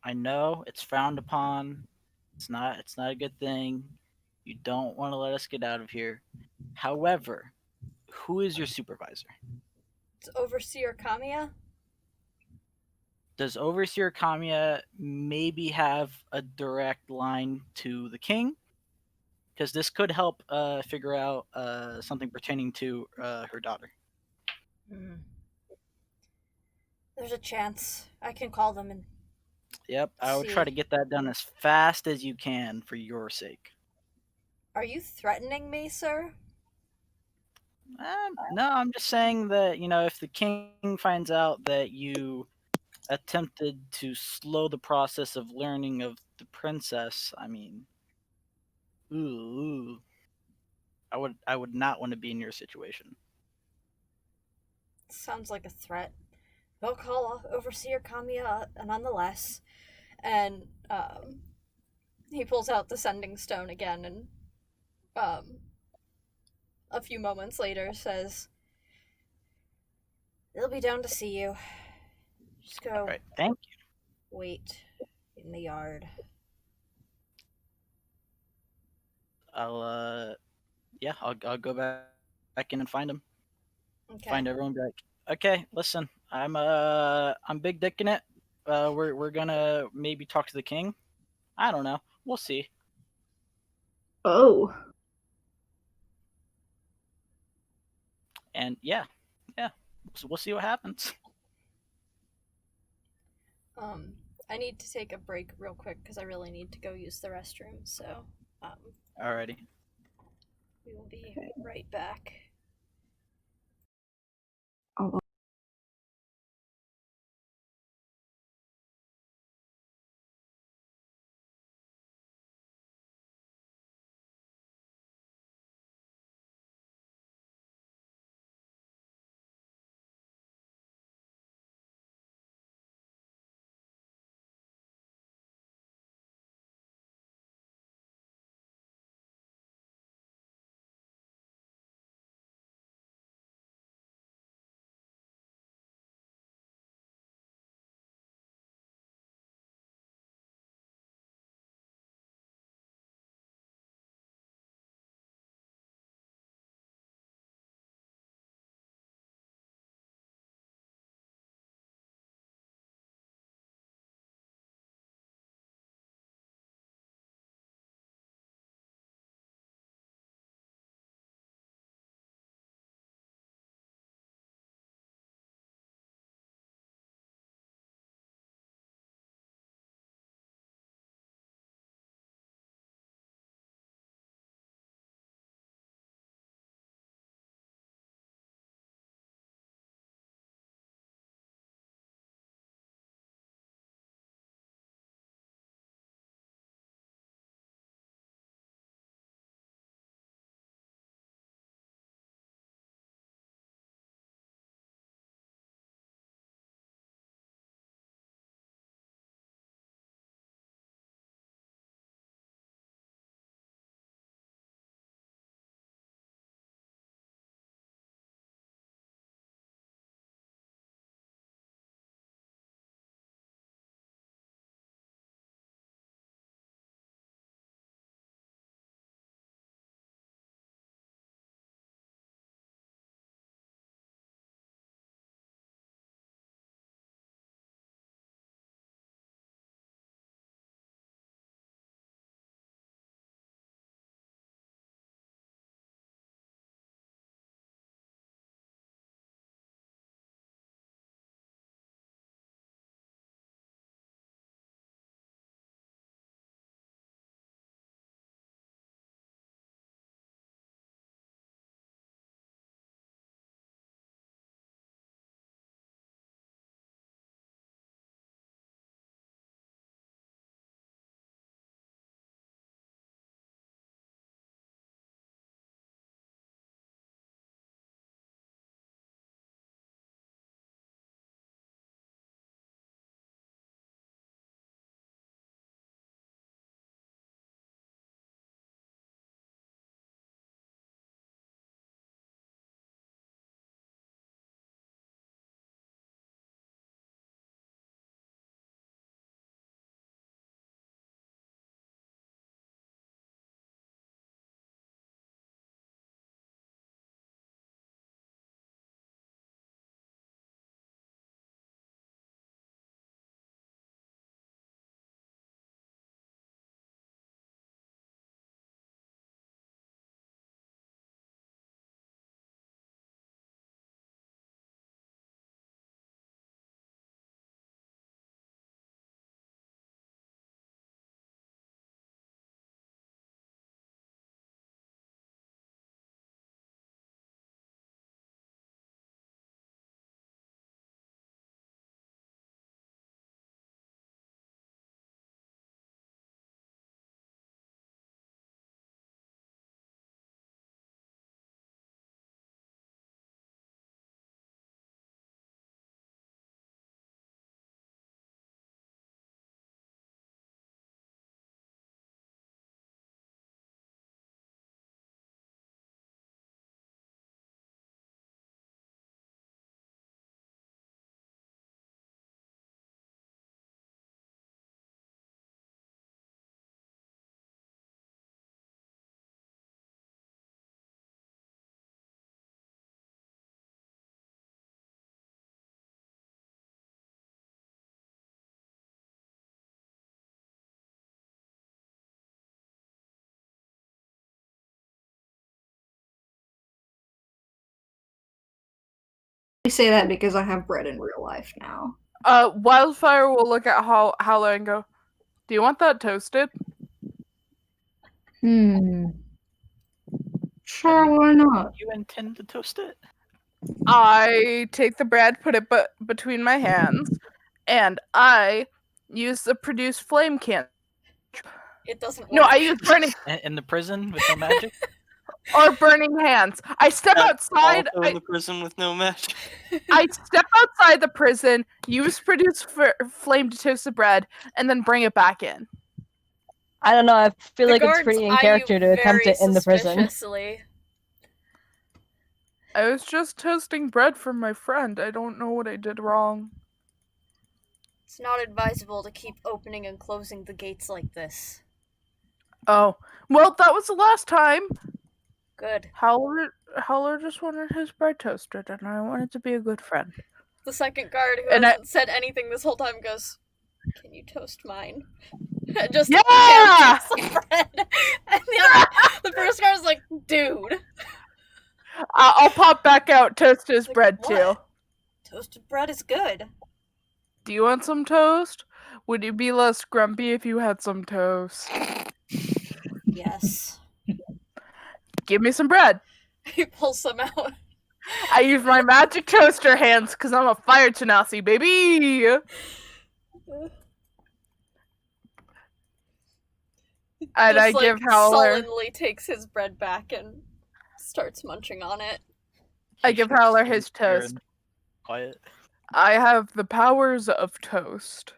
I know it's frowned upon. It's not a good thing. You don't want to let us get out of here. However, who is your supervisor? It's Overseer Kamiya? Does Overseer Kamiya maybe have a direct line to the king? Because this could help figure out something pertaining to her daughter. There's a chance. I can call them and Yep, I would try to get that done as fast as you can for your sake. Are you threatening me, sir? No, I'm just saying that, if the king finds out that you attempted to slow the process of learning of the princess, I mean, ooh, I would not want to be in your situation. Sounds like a threat. We'll call Overseer Kamiya nonetheless. And he pulls out the sending stone again and a few moments later says, "They'll be down to see you. Just go All right, thank you. wait in the yard." I'll go back in and find him. Okay. Find everyone. Be like, okay, listen, I'm big dicking it. We're gonna maybe talk to the king. I don't know. We'll see. Oh. And yeah, so we'll see what happens. I need to take a break real quick because I really need to go use the restroom. So, Alrighty. we will be right back. I'll say that because I have bread in real life now. Wildfire will look at Howler and go, "Do you want that toasted?" Sure, why not? You intend to toast it? I take the bread, put it between my hands, and I use the produce flame can. It doesn't work. No, I use burning In the prison with no magic? or burning hands. I step outside. Also in the prison with no magic. I step outside the prison, use produce flame to toast the bread, and then bring it back in. I don't know. I feel The like it's guards pretty in eye character you to attempt very it in the prison. suspiciously. I was just toasting bread for my friend. I don't know what I did wrong. It's not advisable to keep opening and closing the gates like this. Oh, well, that was the last time. Good. Howler just wanted his bread toasted, and I wanted to be a good friend. The second guard, who And hasn't said anything this whole time, goes, "Can you toast mine?" Just Yeah! hand takes the bread. And the first guard's like, "Dude." I'll pop back out, toast his Like, bread what? too. Toasted bread is good. Do you want some toast? Would you be less grumpy if you had some toast? Yes. Give me some bread. He pulls some out. I use my magic toaster hands because I'm a fire genasi, baby! And I give Howler... sullenly takes his bread back and starts munching on it. I give Howler his Scared. toast. Quiet. I have the powers of toast.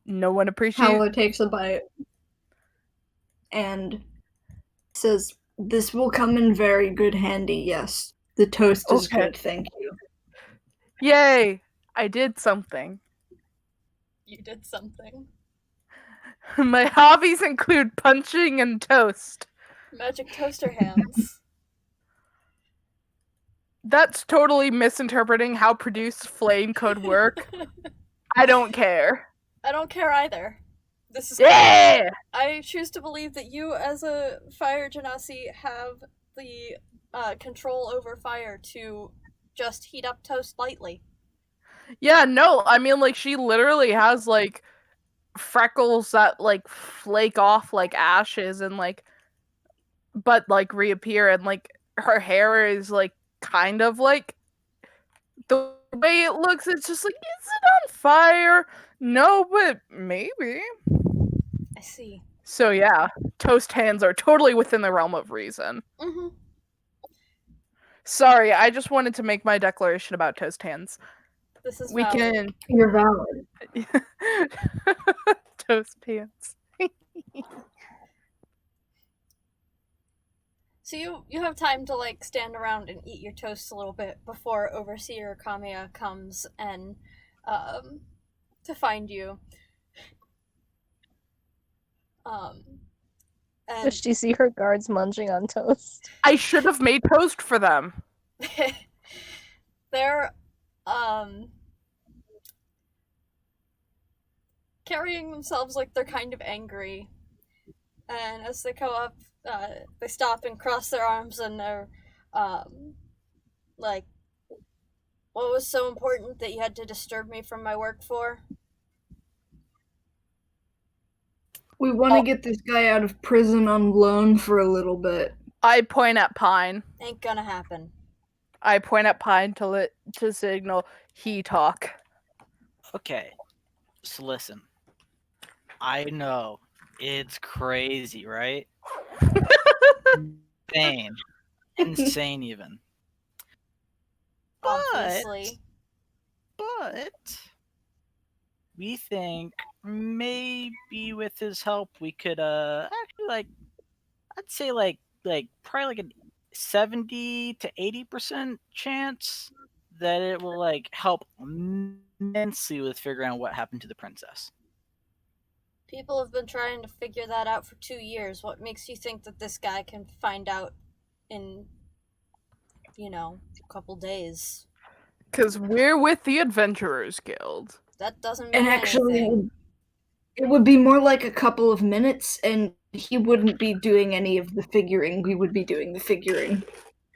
No one appreciates... Howler takes a bite and says, "This will come in very good handy, yes. The toast is Okay. good, thank you." Yay! I did something. You did something. My hobbies include punching and toast. Magic toaster hands. That's totally misinterpreting how produced flame could work. I don't care. I don't care either. This is Yeah! I choose to believe that you, as a fire genasi, have the control over fire to just heat up toast lightly. Yeah, no, I mean, like, she literally has, like, freckles that, like, flake off like ashes and, like, but, like, reappear, and, like, her hair is, like, kind of, like, the way it looks, it's just like, is it on fire? No, but maybe. I see. So, yeah, toast hands are totally within the realm of reason. Mm-hmm. Sorry, I just wanted to make my declaration about toast hands. This is We valid. You're valid. Toast hands. So you have time to, like, stand around and eat your toast a little bit before Overseer Kamiya comes and to find you. And Does she see her guards munching on toast? I should have made toast for them. they're carrying themselves like they're kind of angry. And as they go up, they stop and cross their arms and they're like, "What was so important that you had to disturb me from my work for?" We want to get this guy out of prison on loan for a little bit. I point at Pyene. Ain't gonna happen. I point at Pyene to signal he talk. Okay, so listen. I know it's crazy, right? Insane even. Obviously. But we think maybe with his help we could actually, like, I'd say like probably like a 70 to 80% chance that it will, like, help immensely with figuring out what happened to the princess. People have been trying to figure that out for 2 years. What makes you think that this guy can find out in, a couple days? Because we're with the Adventurers Guild. That doesn't mean And actually, anything. it would be more like a couple of minutes, and he wouldn't be doing any of the figuring. We would be doing the figuring.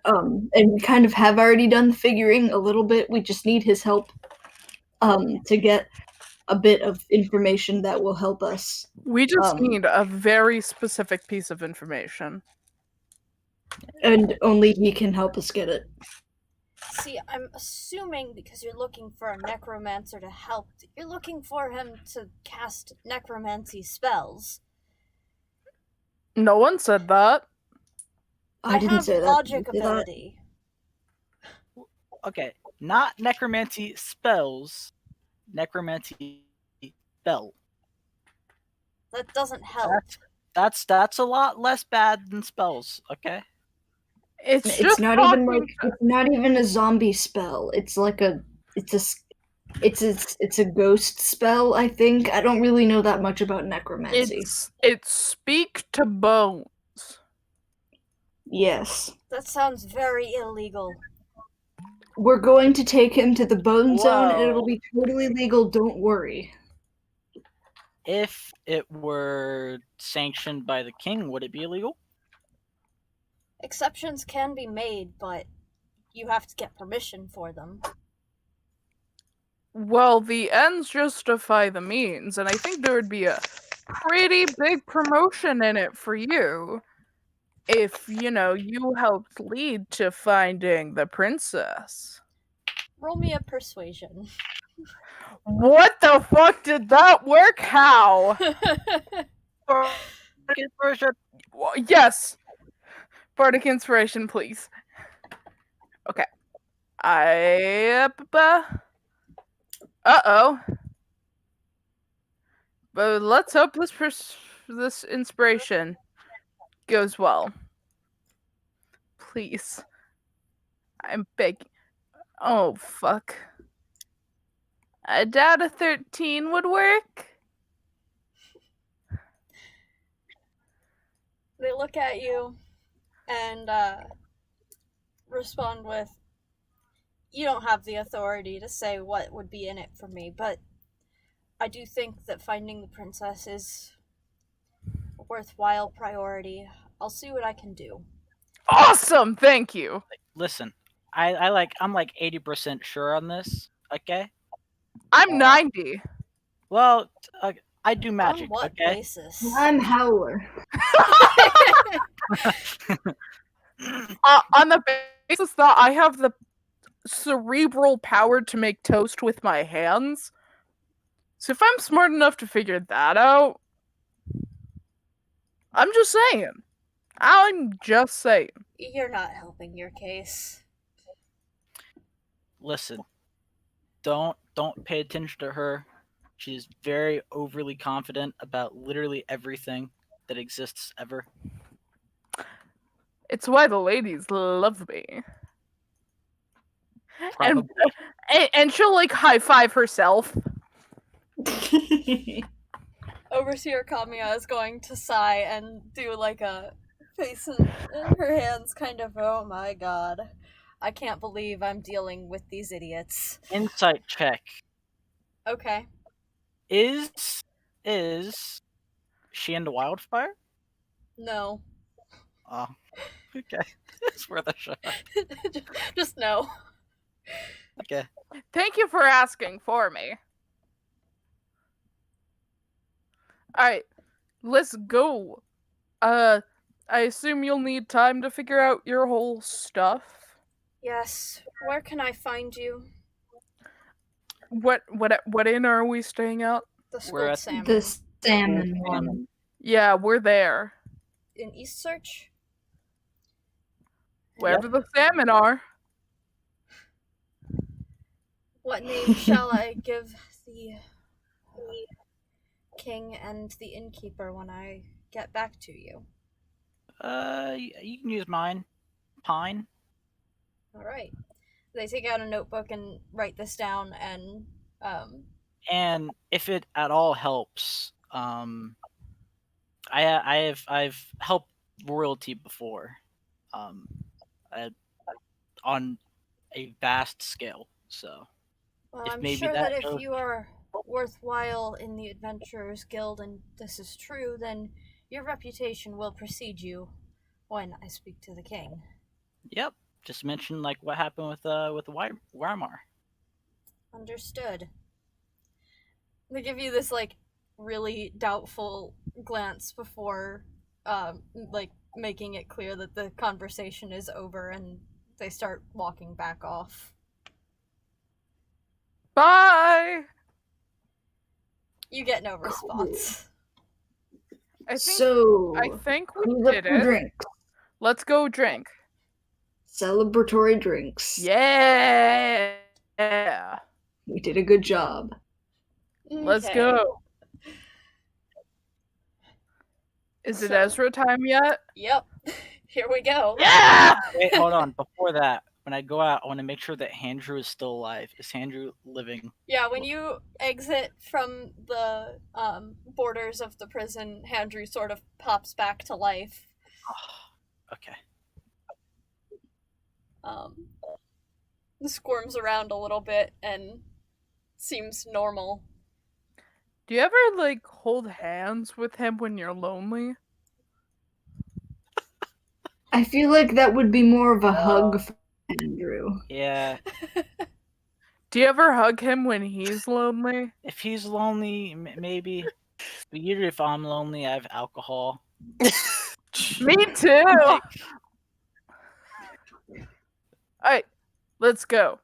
And we kind of have already done the figuring a little bit. We just need his help to get a bit of information that will help us. We just need a very specific piece of information. And only he can help us get it. See, I'm assuming because you're looking for a necromancer to help, you're looking for him to cast necromancy spells. No one said that. I didn't have say that. logic Did I say that? ability. Okay, not necromancy spells, necromancy spell. That doesn't help. That's a lot less bad than spells. Okay. It's not even a zombie spell. It's like it's a ghost spell, I think. I don't really know that much about necromancy. It's speak to bones. Yes. That sounds very illegal. We're going to take him to the bone zone and Whoa. it'll be totally legal, don't worry. If it were sanctioned by the king, would it be illegal? Exceptions can be made, but you have to get permission for them. Well, the ends justify the means, and I think there would be a pretty big promotion in it for you if, you helped lead to finding the princess. Roll me a persuasion. What the fuck did that work? How? Yes. Bardic Inspiration, please. Okay. Uh-oh. But let's hope this inspiration goes well. Please. I'm begging. Oh, fuck. I doubt a 13 would work. They look at you and respond with, "You don't have the authority to say what would be in it for me, but I do think that finding the princess is a worthwhile priority. I'll see what I can do." Awesome, thank you. Listen, I'm like 80% sure on this. Okay. I'm 90. Well, I do magic. On what okay. basis? I'm Howler. On the basis that I have the cerebral power to make toast with my hands. So if I'm smart enough to figure that out, I'm just saying. You're not helping your case. Listen, don't pay attention to her. She's very overly confident about literally everything that exists ever. It's why the ladies love me. Probably. And she'll high five herself. Overseer Kamiya is going to sigh and do a face in her hands, kind of, oh my god. I can't believe I'm dealing with these idiots. Insight check. Okay. Is she into Wildfire? No. Oh, okay. It's worth a shot. Just no. Okay. Thank you for asking for me. Alright, let's go. I assume you'll need time to figure out your whole stuff. Yes. Where can I find you? What inn are we staying at? The We're schooled at salmon. The salmon one. Yeah, we're there. In East Search? Wherever the salmon are. What name shall I give the king and the innkeeper when I get back to you? You can use mine. Pyene. Alright. They take out a notebook and write this down, and And if it at all helps, I've helped royalty before, on a vast scale. So well, if I'm maybe sure that that if goes- you are worthwhile in the Adventurers Guild and this is true, then Your reputation will precede you when I speak to the king. Yep. Just mention like what happened with Weimar. Understood. They give you this like really doubtful glance before like making it clear that the conversation is over, and they start walking back off. Bye. You get no response. I think So, we who's up did for it. drinks? Let's go drink. Celebratory drinks. Yeah. We did a good job. Let's Okay. go. Is it So- Ezra time yet? Yep. Here we go. Yeah. Wait, hold on. Before that, when I go out, I want to make sure that Andrew is still alive. Is Andrew living? Yeah, when you exit from the borders of the prison, Andrew sort of pops back to life. Okay. Squirms around a little bit and seems normal. Do you ever like hold hands with him when you're lonely? I feel like that would be more of a hug for Andrew. Yeah. Do you ever hug him when he's lonely? If he's lonely, maybe. But usually, if I'm lonely, I have alcohol. Me too. Like, Alright, let's go.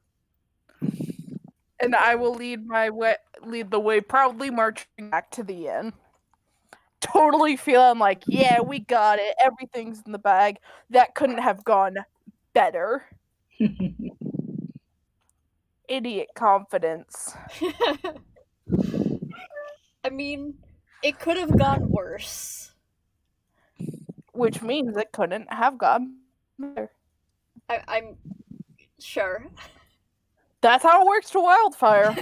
And I will lead the way, proudly marching back to the inn. Totally feeling like, yeah, we got it. Everything's in the bag. That couldn't have gone better. Idiot confidence. I mean, it could have gone worse. Which means it couldn't have gone better. I'm sure. That's how it works to Wildfire.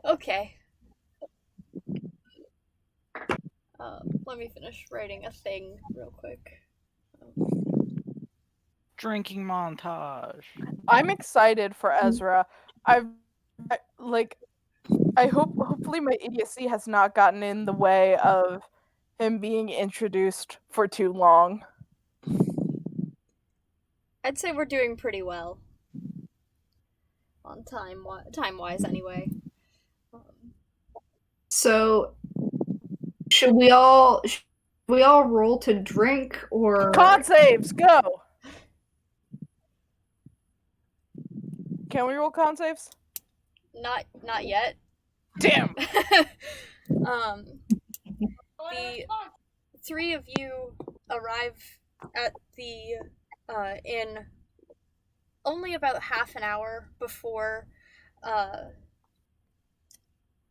Okay. Let me finish writing a thing real quick. drinking montage. I'm excited for Ezra. Hopefully my idiocy has not gotten in the way of him being introduced for too long. I'd say we're doing pretty well. On time-wise, anyway. So, should we all roll to drink, or Con saves, go! Can we roll con saves? Not yet. Damn! The three of you arrive at the inn only about half an hour before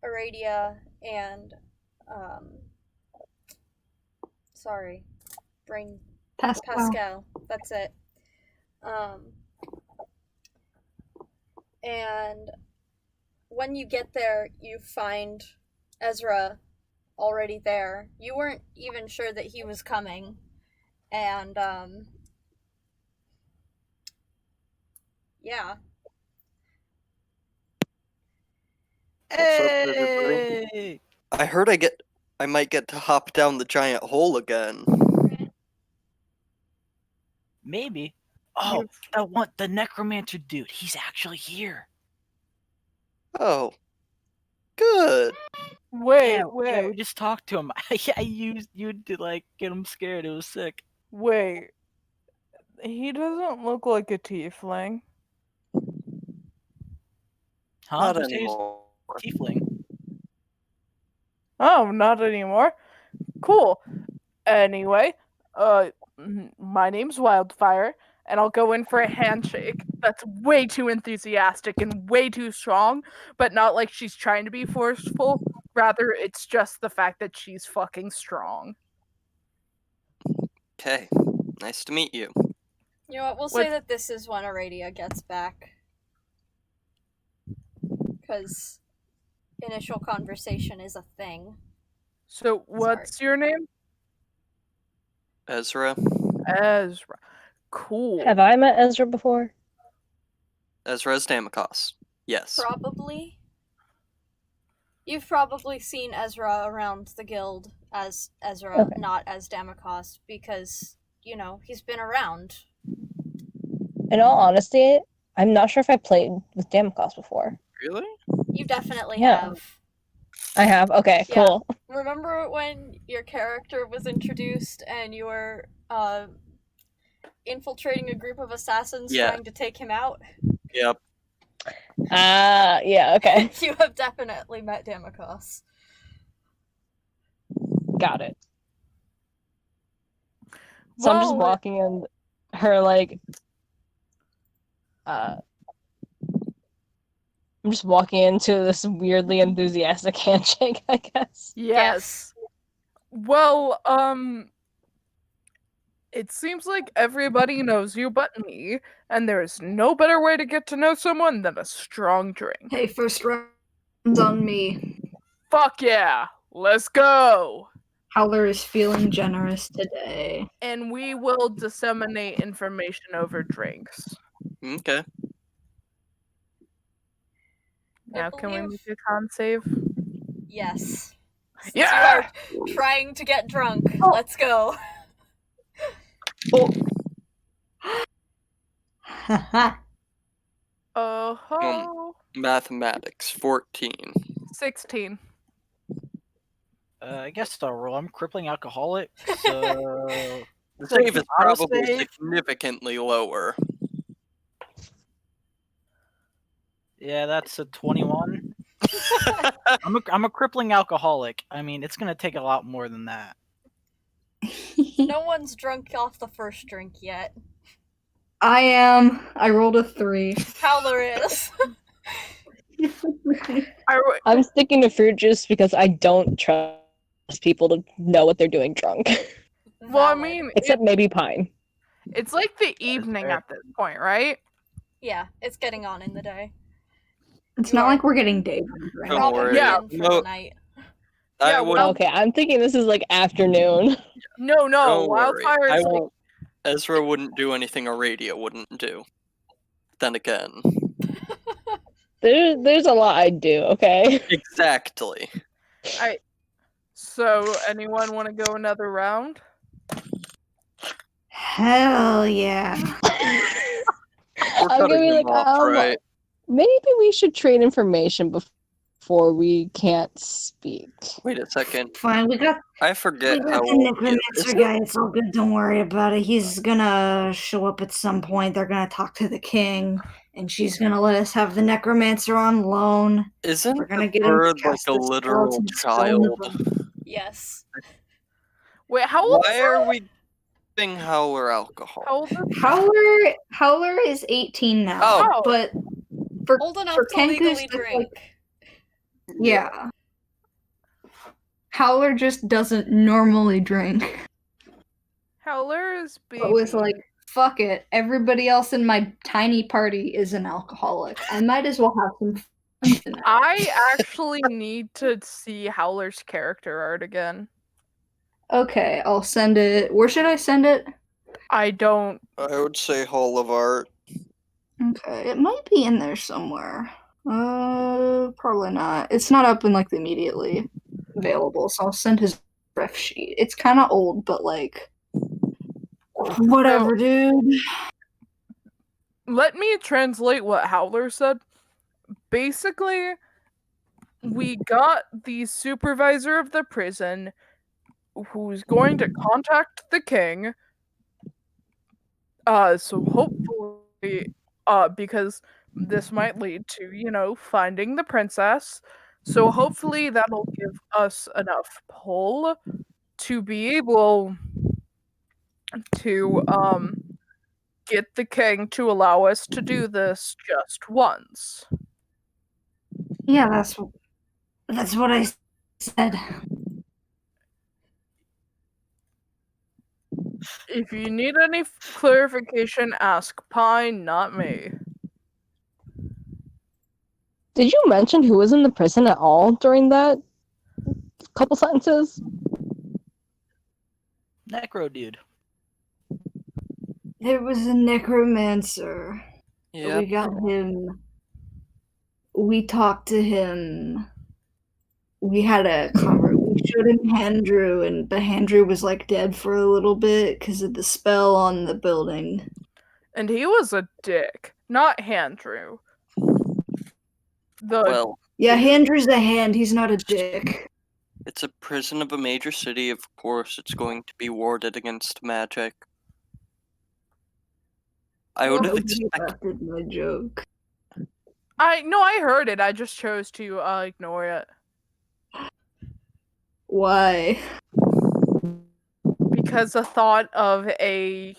Aradia and Pascal. That's it. And when you get there, you find Ezra already there. You weren't even sure that he was coming. And, yeah. What's up, everybody? Hey! I heard I might get to hop down the giant hole again. Maybe. Oh, the Necromancer dude. He's actually here. Oh, good. Wait, Yeah, we just talked to him. Yeah, you to like get him scared. It was sick. wait. He doesn't look like a tiefling. Huh? Not Who says anymore. Tiefling. Oh, not anymore. Cool. Anyway, my name's Wildfire, and I'll go in for a handshake. That's way too enthusiastic and way too strong, but not like she's trying to be forceful. Rather, it's just the fact that she's fucking strong. Okay, nice to meet you. You know what? We'll say that this is when Aradia gets back. Because initial conversation is a thing. So, what's your name? Ezra. Ezra. Cool. Have I met Ezra before? Ezra's Damakos. Yes. Probably. You've probably seen Ezra around the guild as Ezra, Okay. not as Damakos, because, he's been around. In all honesty, I'm not sure if I played with Damakos before. Really? You definitely Yeah. have. I have. Okay, Yeah. cool. Remember when your character was introduced and you were infiltrating a group of assassins Yeah. trying to take him out? Yep. Yeah, okay. You have definitely met Damakos. Got it. So I'm just Well, walking in her, like, I'm just walking into this weirdly enthusiastic handshake, I guess. yes. Well, it seems like everybody knows you but me, and there's no better way to get to know someone than a strong drink. Hey, first round's on me. Fuck yeah! Let's go! Howler is feeling generous today. And we will disseminate information over drinks. Okay. Now, can we believe- make a con save? Yes. Since Yeah! you are trying to get drunk, Oh. let's go. Oh, Mathematics, 14. 16. I guess I'll roll. I'm crippling alcoholic, so The save is Auto probably save? significantly lower. Yeah, that's a 21. I'm a crippling alcoholic. I mean, it's gonna take a lot more than that. No one's drunk off the first drink yet. I am. I rolled a 3. Howler is. I'm sticking to fruit juice because I don't trust people to know what they're doing drunk. Well, I Valid. mean, Except maybe Pyene. it's like the evening fair. at this point, right? Yeah, it's getting on in the day. It's You not are like we're getting day drunk, right? Don't Probably worry. Yeah. in for No. the night. I Yeah, would. well- Okay, I'm thinking this is like afternoon. No, Don't worry. Wildfire I is like, won't. Ezra wouldn't do anything Aradia wouldn't do. Then again. There's a lot I do, okay? Exactly. so anyone want to go another round? Hell yeah. We're I'm gonna cutting be them like, off, right? maybe we should trade information before we can't speak. Wait a second. Fine, we got I forget how the old he is. Necromancer guy. It's all good. Don't worry about it. He's gonna show up at some point. They're gonna talk to the king, and she's gonna let us have the Necromancer on loan. Isn't We're gonna the get him to bird like cast a the literal skeleton stone of child? them. Yes. Wait, how old Why is are we giving Howler alcohol? How old is Howler is 18 now, Oh. but for Old enough for to Kenkus, legally that's drink. yeah. Howler just doesn't normally drink. Howler is baby. But was like, fuck it. Everybody else in my tiny party is an alcoholic. I might as well have some fun tonight. I actually need to see Howler's character art again. Okay, I'll send it. Where should I send it? I don't. I would say Hall of Art. Okay, it might be in there somewhere. Probably not. It's not up in like the immediately available, so I'll send his ref sheet. It's kind of old, but like, whatever, dude. Let me translate what Howler said. Basically, we got the supervisor of the prison who's going to contact the king. So hopefully, because this might lead to, finding the princess. So hopefully that'll give us enough pull to be able to, get the king to allow us to do this just once. Yeah, that's what I said. If you need any clarification, ask Pyene, not me. Did you mention who was in the prison at all during that couple sentences? Necro dude. There was a necromancer. Yeah. We got him. We talked to him. we had a we showed him Handrew, but Handrew was like dead for a little bit because of the spell on the building. And he was a dick, not Handrew. Well, Yeah, Handrew's a hand. He's not a dick. it's a prison of a major city. Of course, it's going to be warded against magic. I would have Nobody expected. laughed at my joke. I heard it. I just chose to ignore it Why? because the thought of the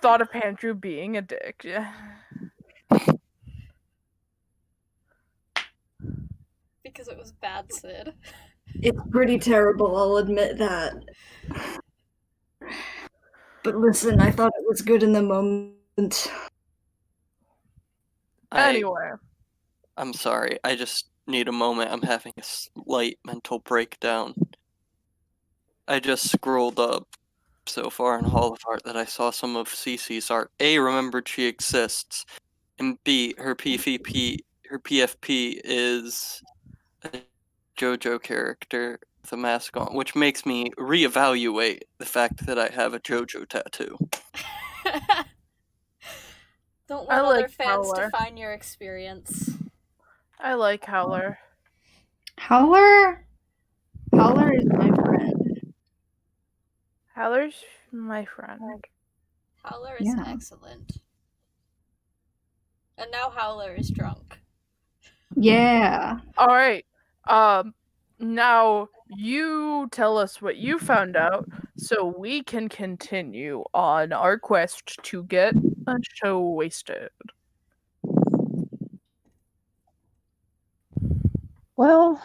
thought of Andrew being a dick. Yeah. Because it was bad, Sid. It's pretty terrible, I'll admit that. But listen, I thought it was good in the moment. Anyway, I'm sorry. I just need a moment. I'm having a slight mental breakdown. I just scrolled up so far in Hall of Art that I saw some of Cece's art. A, remembered she exists, and B, her PFP is a JoJo character with a mask on, which makes me reevaluate the fact that I have a JoJo tattoo. Don't I let other like fans Howler. define your experience. I like Howler. Howler is my friend. Howler's my friend. Howler is Yeah. excellent. And now Howler is drunk. Yeah. All right. Now you tell us what you found out so we can continue on our quest to get a show wasted. Well,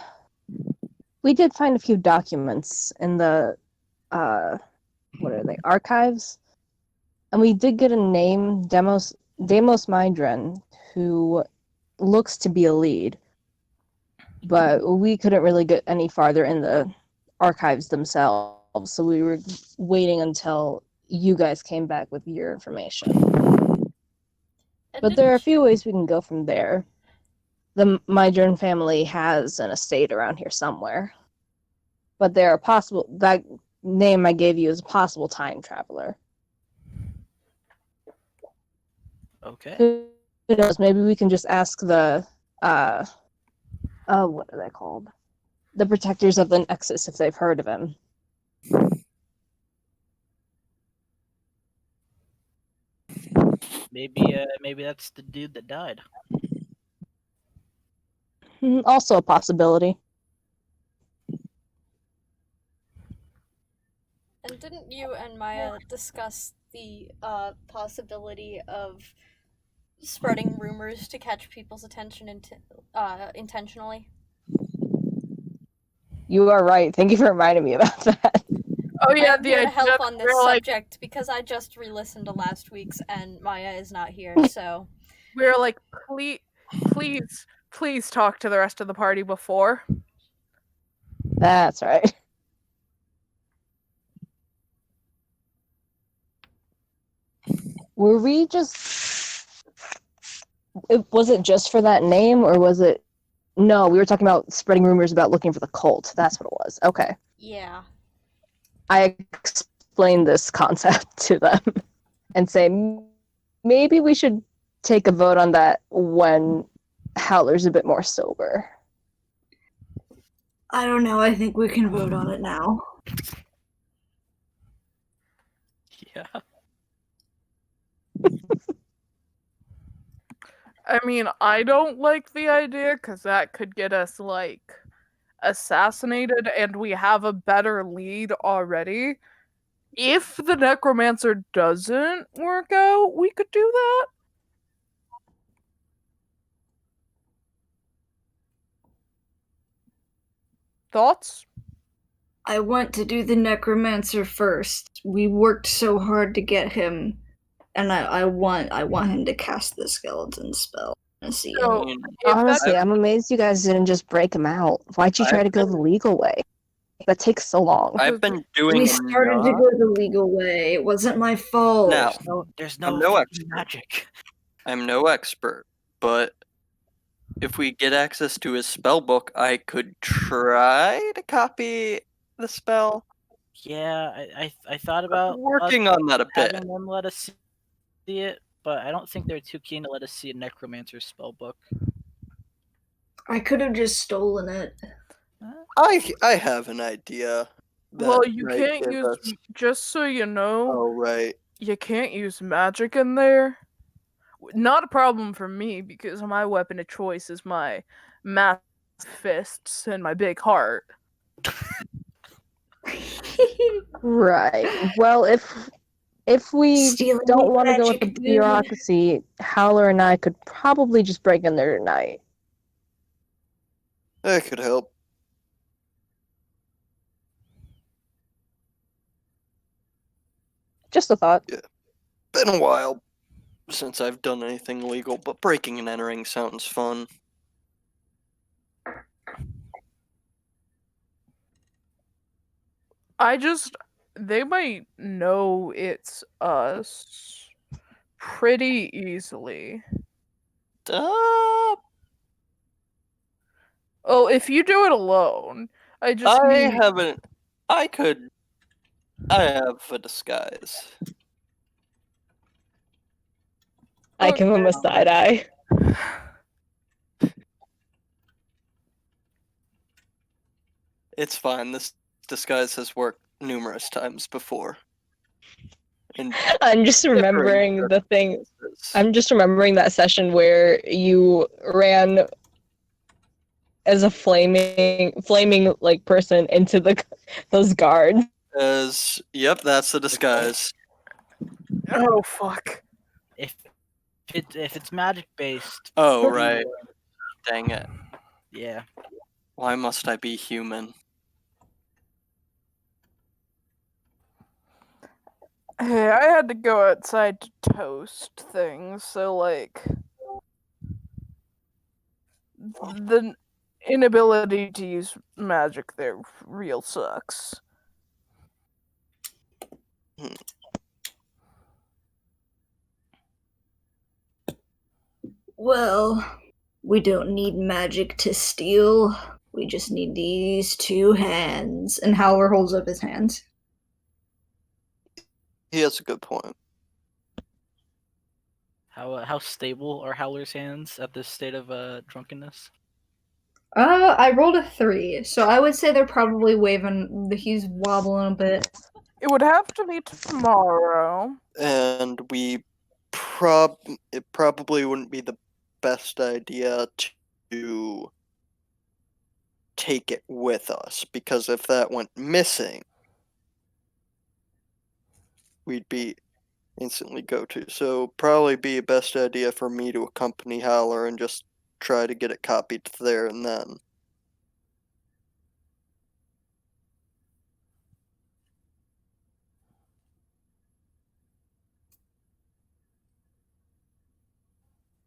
we did find a few documents in the what are they, archives? And we did get a name, Deimos Mydren, who looks to be a lead. But we couldn't really get any farther in the archives themselves, so we were waiting until you guys came back with your information. And But there are a didn't few ways we can go from there. The Mydren family has an estate around here somewhere. But there are possible, that name I gave you is a possible time traveler. Okay. Who knows, maybe we can just ask the, what are they called? The protectors of the Nexus if they've heard of him. Maybe that's the dude that died. Also a possibility. And didn't you and Maya discuss the possibility of spreading rumors to catch people's attention intentionally? You are right. Thank you for reminding me about that. Oh yeah, I'm the here to idea help that on this we're like subject because I just re-listened to last week's and Maya is not here, so we're like please talk to the rest of the party before. That's right. Were we just... Was it just for that name, or was it... No, we were talking about spreading rumors about looking for the cult. That's what it was. Okay. yeah. I explained this concept to them and say, maybe we should take a vote on that when Howler's a bit more sober. I don't know, I think we can vote on it now. Yeah. I mean, I don't like the idea because that could get us like assassinated and we have a better lead already. If the Necromancer doesn't work out, we could do that. Thoughts? I want to do the Necromancer first. We worked so hard to get him, and I want him to cast the skeleton spell. See So, I mean, if Honestly, that's, I'm amazed you guys didn't just break him out. Why'd you try to go the legal way? That takes so long. I've been doing we started to enough. go the legal way. It wasn't my fault. Now, There's I'm no no fucking expert. magic. I'm no expert, but if we get access to his spell book, I could try to copy the spell. Yeah, I thought about Working on that a bit. having them let us see it, but I don't think they're too keen to let us see a Necromancer's spell book. I could have just stolen it. I have an idea. Well, you might can't give use. us- Just so you know, Oh, right. you can't use magic in there. Not a problem for me because my weapon of choice is my massive fists and my big heart. Right. Well, if we Stealing don't want to go with the magic, dude. bureaucracy, Howler and I could probably just break in there tonight. That could help. Just a thought. Been a while since I've done anything legal, but breaking and entering sounds fun. They might know it's us pretty easily. Uh, Oh, if you do it alone, I mean, haven't. I have a disguise. I give him a side eye. It's fine. This disguise has worked numerous times before. And I'm just remembering the thing. I'm just remembering that session where you ran as a flaming like person into those guards. Yep, that's the disguise. oh fuck. If it's magic based, Oh, right. Dang it. yeah. Why must I be human? Hey, I had to go outside to toast things, so like the inability to use magic there real sucks. Well, we don't need magic to steal. We just need these two hands. And Howler holds up his hands. He has a good point. How stable are Howler's hands at this state of drunkenness? I rolled a 3, so I would say they're probably waving. He's wobbling a bit. It would have to be tomorrow. And it probably wouldn't be the best idea to take it with us, because if that went missing, we'd be instantly go to. So probably be a best idea for me to accompany Howler and just try to get it copied there and then.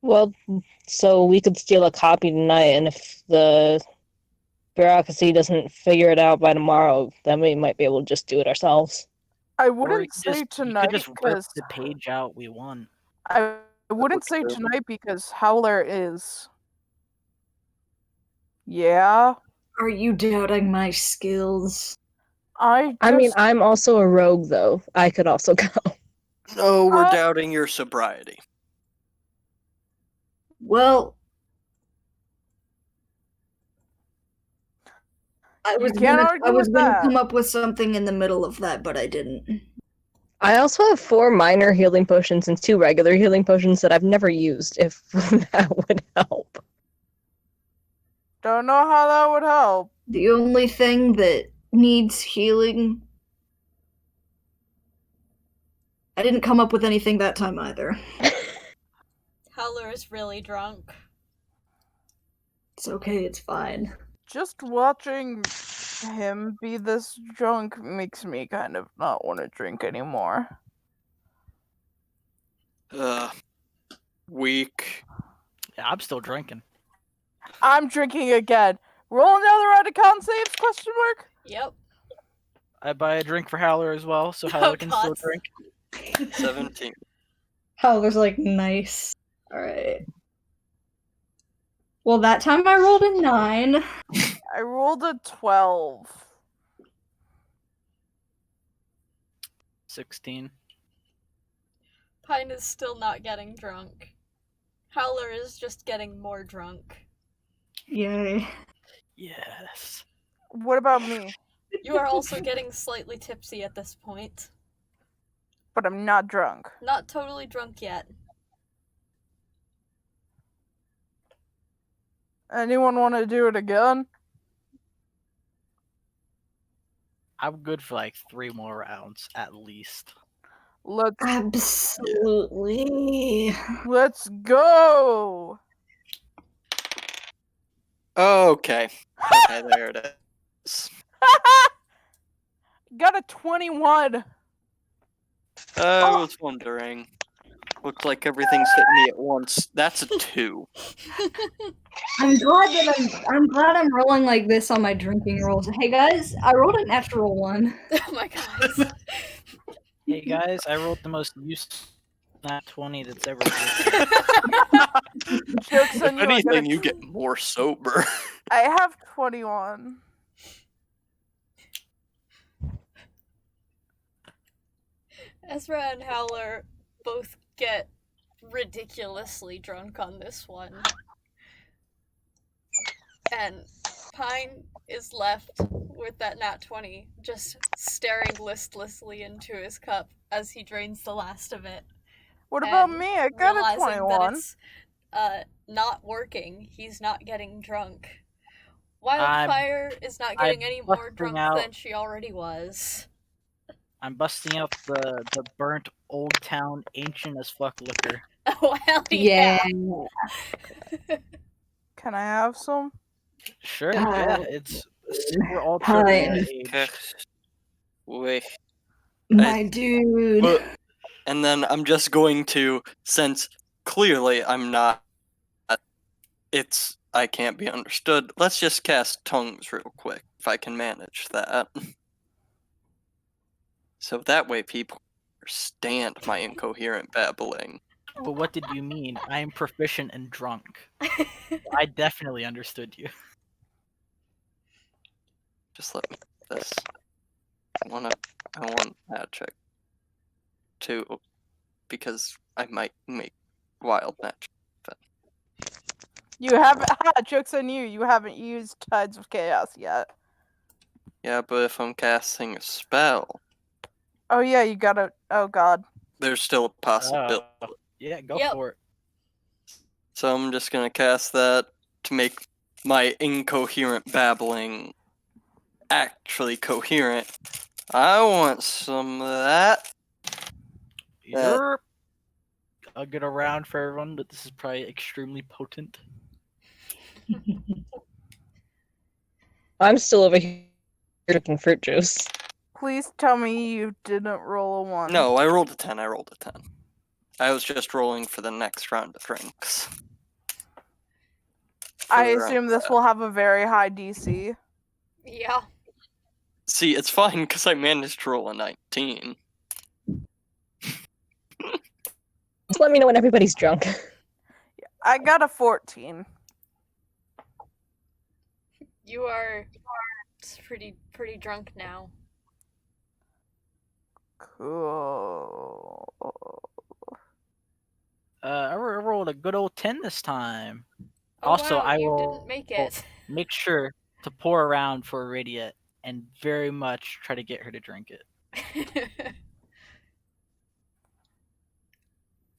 Well, so we could steal a copy tonight, and if the bureaucracy doesn't figure it out by tomorrow, then we might be able to just do it ourselves. I Or wouldn't you say could tonight just rip because the page out we won. I wouldn't say true. tonight because Howler is. Yeah, Are you doubting my skills? I mean, I'm also a rogue, though. I could also go. No, we're doubting your sobriety. Well, I was can't gonna, argue with that. come up with something in the middle of that, but I didn't. I also have 4 minor healing potions and 2 regular healing potions that I've never used, if that would help. Don't know how that would help. The only thing that needs healing. I didn't come up with anything that time either. Howler is really drunk. It's okay, it's fine. Just watching him be this drunk makes me kind of not want to drink anymore. Weak. Yeah, I'm still drinking. I'm drinking again. Roll another round of con saves? Question mark. Yep. I buy a drink for Howler as well, so Howler can still tots. drink. 17. Howler's like, nice. Alright. Well, that time I rolled a 9. I rolled a 12. 16. Pyene is still not getting drunk. Howler is just getting more drunk. Yay. Yes. What about me? You are also getting slightly tipsy at this point. But I'm not drunk. Not totally drunk yet. Anyone want to do it again? I'm good for like 3 more rounds at least. Absolutely. Let's go. Okay. Okay, there it is. Got a 21. I was wondering. Looks like everything's hitting me at once. That's a 2. I'm glad I'm rolling like this on my drinking rolls. Hey guys, I rolled a natural 1. Oh my god. Hey guys, I rolled the most useless nat 20 that's ever existed. Jokes on If you. anything, you get more sober. I have 21. Ezra and Howler both get ridiculously drunk on this one. And Pyene is left with that nat 20, just staring listlessly into his cup as he drains the last of it. What about and me? I got a realizing 21. that it's not working. He's not getting drunk. Wildfire is not getting any more busting drunk out- than she already was. I'm busting out the burnt old town ancient as fuck liquor. Oh, hell yeah. Can I have some? Sure, yeah, it's super ultra Pyene. age. Wait. My dude. But, and then I'm just going to, since clearly I'm not, I can't be understood, let's just cast tongues real quick, if I can manage that. So that way people understand my incoherent babbling. But what did you mean? I am proficient and drunk. I definitely understood you. Just let me do this. I want magic too, because I might make wild magic. You haven't. Jokes on you. You haven't used Tides of Chaos yet. Yeah, but if I'm casting a spell, Oh yeah, you gotta. Oh god. there's still a possibility. Yeah, go Yep. for it. So I'm just gonna cast that to make my incoherent babbling actually coherent. I want some of that. You're a good around for everyone, but this is probably extremely potent. I'm still over here drinking fruit juice. Please tell me you didn't roll a 1. No, I rolled a 10. I was just rolling for the next round of drinks. I For, assume this will have a very high DC. Yeah. See, it's fine because I managed to roll a 19. Just let me know when everybody's drunk. I got a 14. You are pretty drunk now. Cool. I rolled a good old 10 this time. Oh, Also, wow, I you will didn't make it. make sure to pour around for Iridia and very much try to get her to drink it.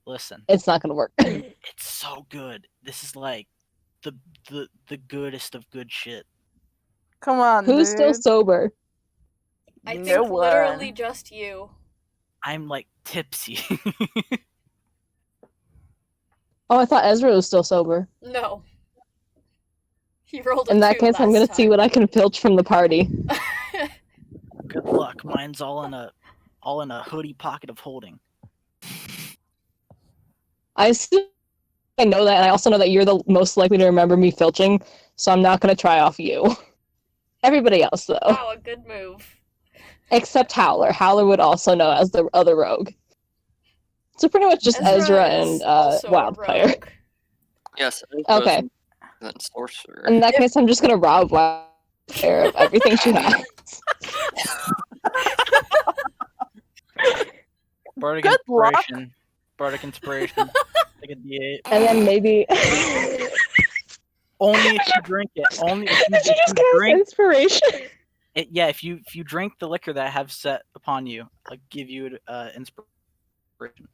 Listen, It's not gonna work. it's so good. This is like the goodest of good shit. Come on, Who's still dude. sober? I think No literally one. just you. I'm like tipsy. Oh, I thought Ezra was still sober. No. He rolled a In that 2 case, I'm gonna last see what I can filch from the party. time. Good luck. Mine's all in a hoodie pocket of holding. I know that, and I also know that you're the most likely to remember me filching, so I'm not gonna try off you. Everybody else, though. Wow, a good move. Except Howler. Howler would also know as the other rogue. So pretty much just Ezra is and also a Wildfire. rogue. Yes. Okay. than sorcerer. In that case, I'm just gonna rob Wildfire of everything she has. Bardic Good luck. inspiration. Bardic inspiration. Like a D8. And then maybe Only if you drink it. Only if you, Did you just if you cast drink inspiration? it. Yeah, if you drink the liquor that I have set upon you, like give you inspiration.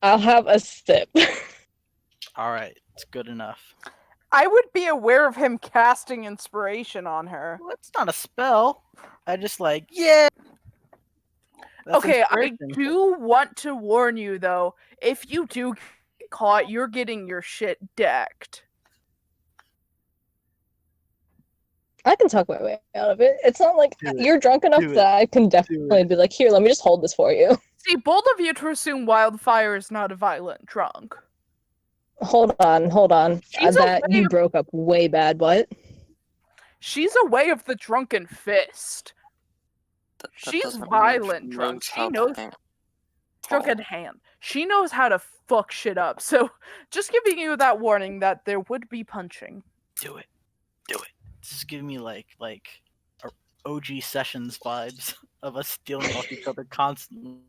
I'll have a sip. All right, it's good enough. I would be aware of him casting inspiration on her. Well, it's not a spell. I just like yeah. That's Okay, I inspiration. do want to warn you though. If you do get caught, you're getting your shit decked. I can talk my way out of it. It's not like Do it. you're drunk enough Do it. that I can definitely be like, here, let me just hold this for you. See, bold of you to assume Wildfire is not a violent drunk. Hold on. She's That away you of- broke up way bad. What? She's a way of the drunken fist. That She's doesn't mean violent she drunk. knows She how to knows handle. drunken hand. She knows how to fuck shit up. So just giving you that warning that there would be punching. Do it. Do it. This is giving me like OG Sessions vibes of us stealing off each other constantly.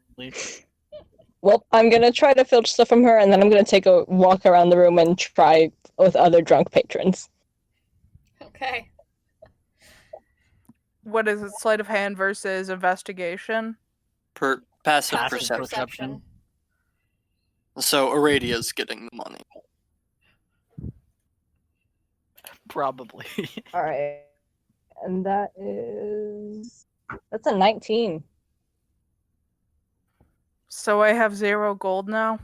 Well, I'm gonna try to filch stuff from her, and then I'm gonna take a walk around the room and try with other drunk patrons. Okay. What is it? Sleight of hand versus investigation? Passive Passive perception. perception. So Aradia's getting the money. Probably. All right, and that's a 19. So I have 0 gold now.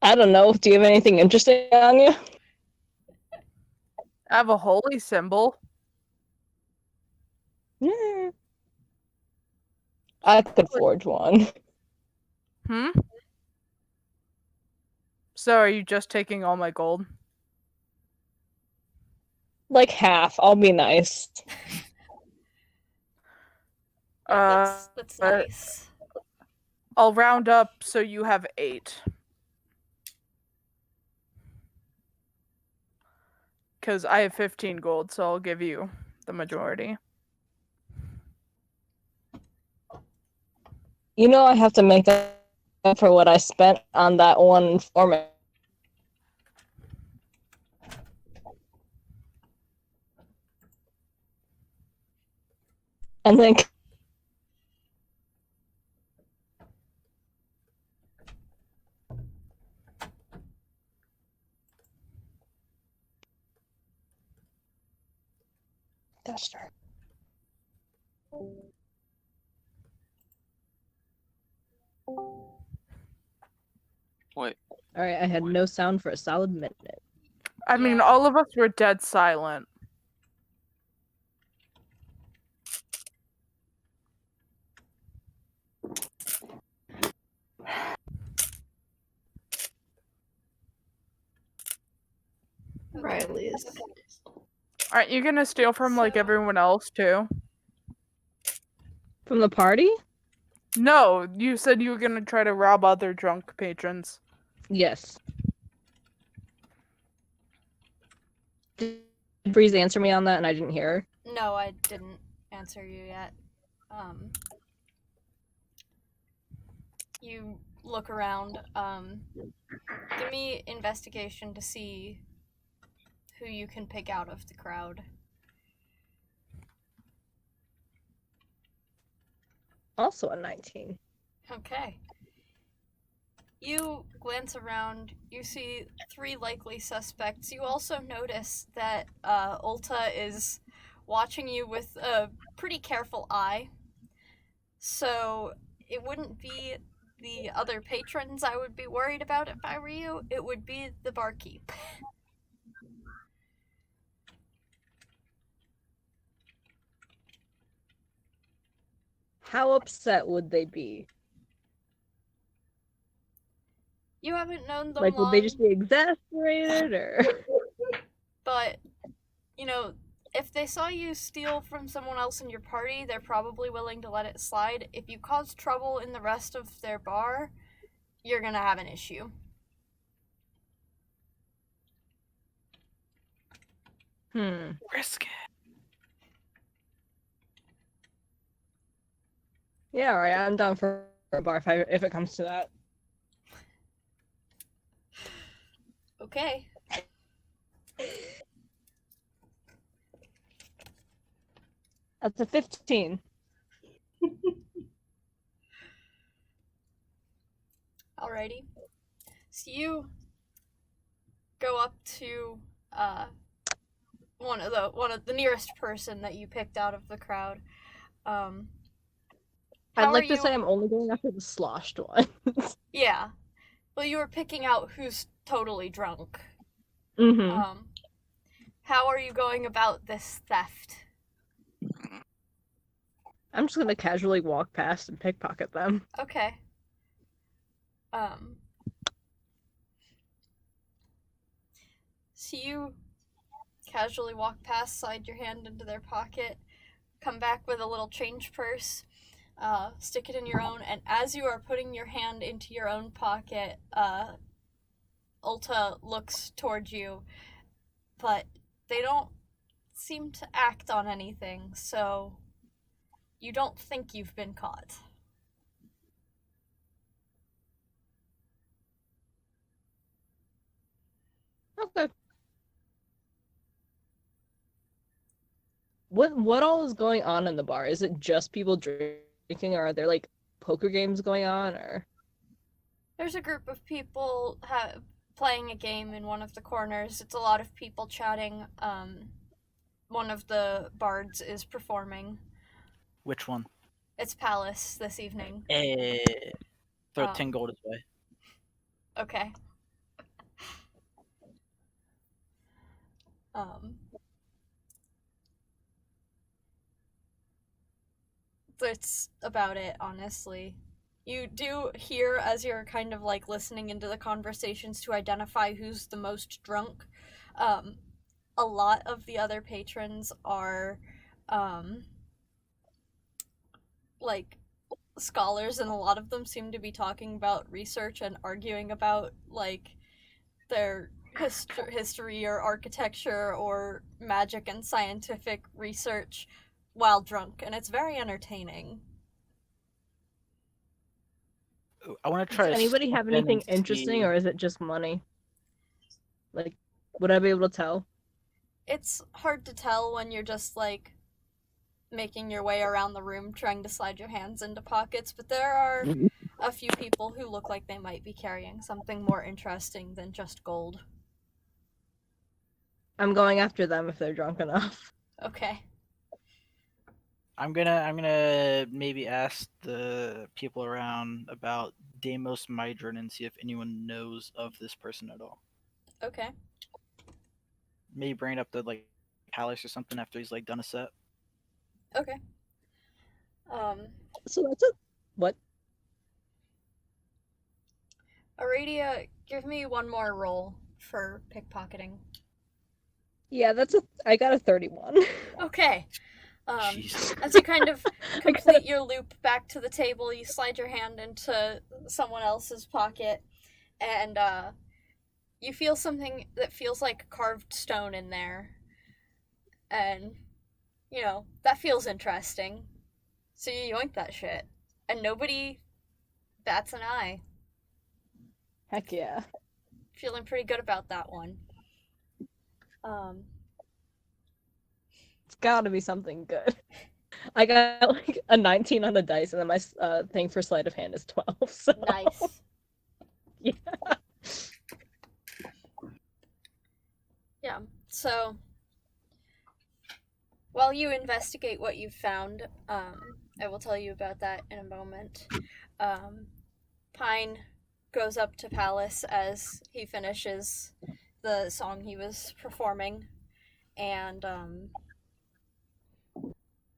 I don't know. Do you have anything interesting on you? I have a holy symbol. Yeah. I could forge one. So are you just taking all my gold? Like half. I'll be nice. That's nice. I'll round up so you have 8. Because I have 15 gold, so I'll give you the majority. You know I have to make up for what I spent on that one informant. And then Duster. Wait. Alright, I had no sound for a solid minute. I mean, Yeah. all of us were dead silent. Riley's. Aren't you gonna steal from, like, So- everyone else, too? From the party? No, you said you were gonna try to rob other drunk patrons. Yes. Did Breeze answer me on that and I didn't hear her? No, I didn't answer you yet. You look around. Give me investigation to see who you can pick out of the crowd. Also a 19. Okay. You glance around, you see 3 likely suspects. You also notice that Ulta is watching you with a pretty careful eye. So it wouldn't be the other patrons I would be worried about if I were you. It would be the barkeep. How upset would they be? You haven't known them Like, long, would they just be exasperated or? but, you know, If they saw you steal from someone else in your party, they're probably willing to let it slide. If you cause trouble in the rest of their bar, you're gonna have an issue. Risk it. Yeah, alright, I'm down for a bar fight if it comes to that. Okay. That's a 15. Alrighty. So you go up to one of the nearest person that you picked out of the crowd. I'd How like are to you? say I'm only going after the sloshed one. Yeah. Well, you were picking out who's totally drunk. Mm-hmm. How are you going about this theft? I'm just gonna casually walk past and pickpocket them. Okay. So you casually walk past, slide your hand into their pocket, come back with a little change purse, stick it in your own, and as you are putting your hand into your own pocket, Ulta looks towards you, but they don't seem to act on anything, so you don't think you've been caught. Okay. What all is going on in the bar? Is it just people drinking, or are there like poker games going on, or? There's a group of people playing a game in one of the corners. It's a lot of people chatting. One of the bards is performing. Which one? It's Palace this evening. Throw 10 gold his way. Okay. That's about it, honestly. You do hear, as you're kind of like listening into the conversations to identify who's the most drunk, a lot of the other patrons are like scholars, and a lot of them seem to be talking about research and arguing about like their history or architecture or magic and scientific research while drunk, and it's very entertaining. I want to try Does to anybody step have in anything and interesting, see- or is it just money? Like, would I be able to tell? It's hard to tell when you're just like making your way around the room trying to slide your hands into pockets, but there are a few people who look like they might be carrying something more interesting than just gold. I'm going after them if they're drunk enough. Okay. I'm gonna maybe ask the people around about Deimos Mydron and see if anyone knows of this person at all. Okay. Maybe bring it up to like Palace or something after he's like done a set. Okay. So that's a what? Aradia, give me one more roll for pickpocketing. Yeah, I got a 31. Okay. Jesus. As you kind of complete your loop back to the table, you slide your hand into someone else's pocket, and you feel something that feels like carved stone in there. And, you know, that feels interesting. So you yoink that shit. And nobody bats an eye. Heck yeah. Feeling pretty good about that one. It's gotta be something good. I got like a 19 on the dice, and then my thing for sleight of hand is 12. So. Nice. Yeah. Yeah, so while you investigate what you've found, I will tell you about that in a moment. Pyene goes up to Palace as he finishes the song he was performing, and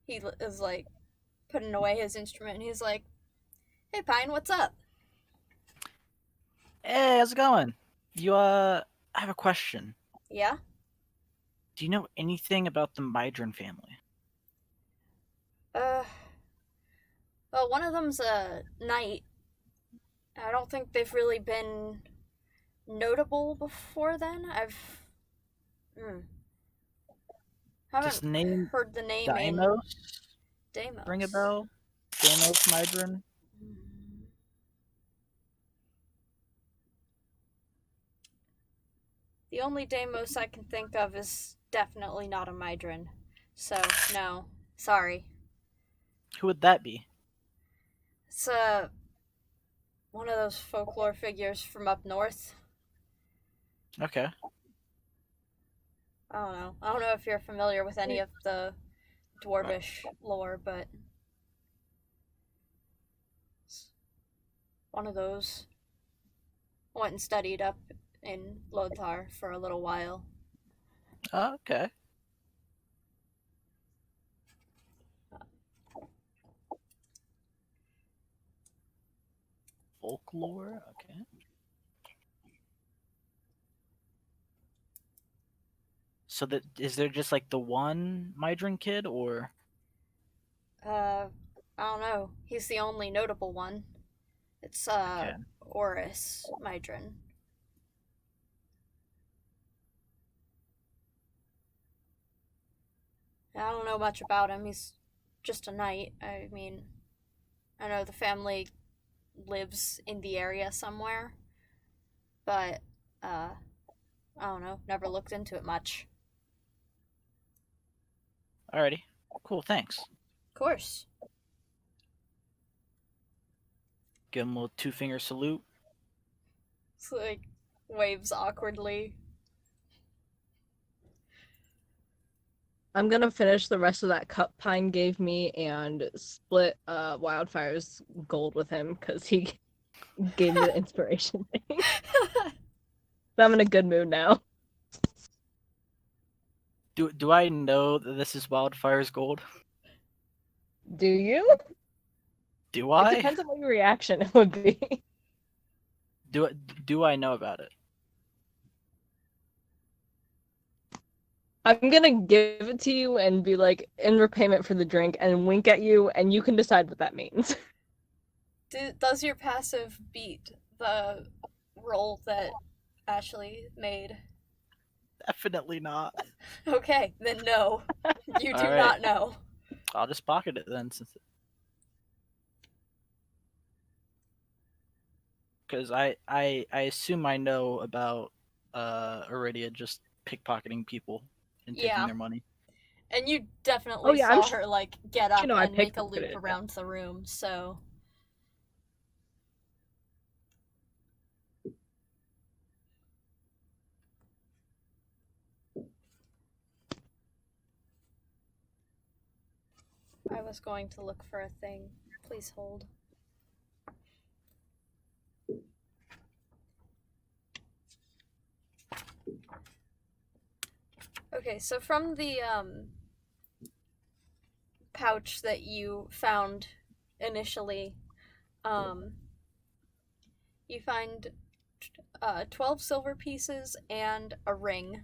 he is like putting away his instrument, and he's like, "Hey Pyene, what's up?" Hey, how's it going? I have a question. Yeah? Do you know anything about the Mydran family? Well, one of them's a knight. I don't think they've really been notable before then. Does the Haven't name heard the name in Deimos Deimos. ring a bell? Deimos Mydran? The only Deimos I can think of is definitely not a Mydran. So, no. Sorry. Who would that be? It's one of those folklore figures from up north. Okay. I don't know. I don't know if you're familiar with any of the dwarvish lore, but it's one of those. Went and studied up in Lothar for a little while. Oh, okay. Folklore? Okay. So that is there just like the one Mydran kid, or I don't know. He's the only notable one. It's okay. Oris Mydran. I don't know much about him. He's just a knight. I mean, I know the family lives in the area somewhere, but I don't know. Never looked into it much. Alrighty. Cool, thanks. Of course. Give him a little 2-finger salute. It's like waves awkwardly. I'm gonna finish the rest of that cup Pyene gave me and split Wildfire's gold with him because he gave me the inspiration thing. So I'm in a good mood now. Do I know that this is Wildfire's gold? Do you? Do It I? depends on what your reaction would be. Do I know about it? I'm gonna give it to you and be like, in repayment for the drink, and wink at you, and you can decide what that means. Does your passive beat the roll that Ashley made? Definitely not. Okay, then no. You do Alright. not know. I'll just pocket it then, since because I assume I know about Iridia just pickpocketing people and taking Yeah. their money. And you definitely yeah, I'm saw her like get up you know I and make a pickpocketed loop it. around the room, so I was going to look for a thing. Please hold. Okay, so from the pouch that you found initially, you find 12 silver pieces and a ring.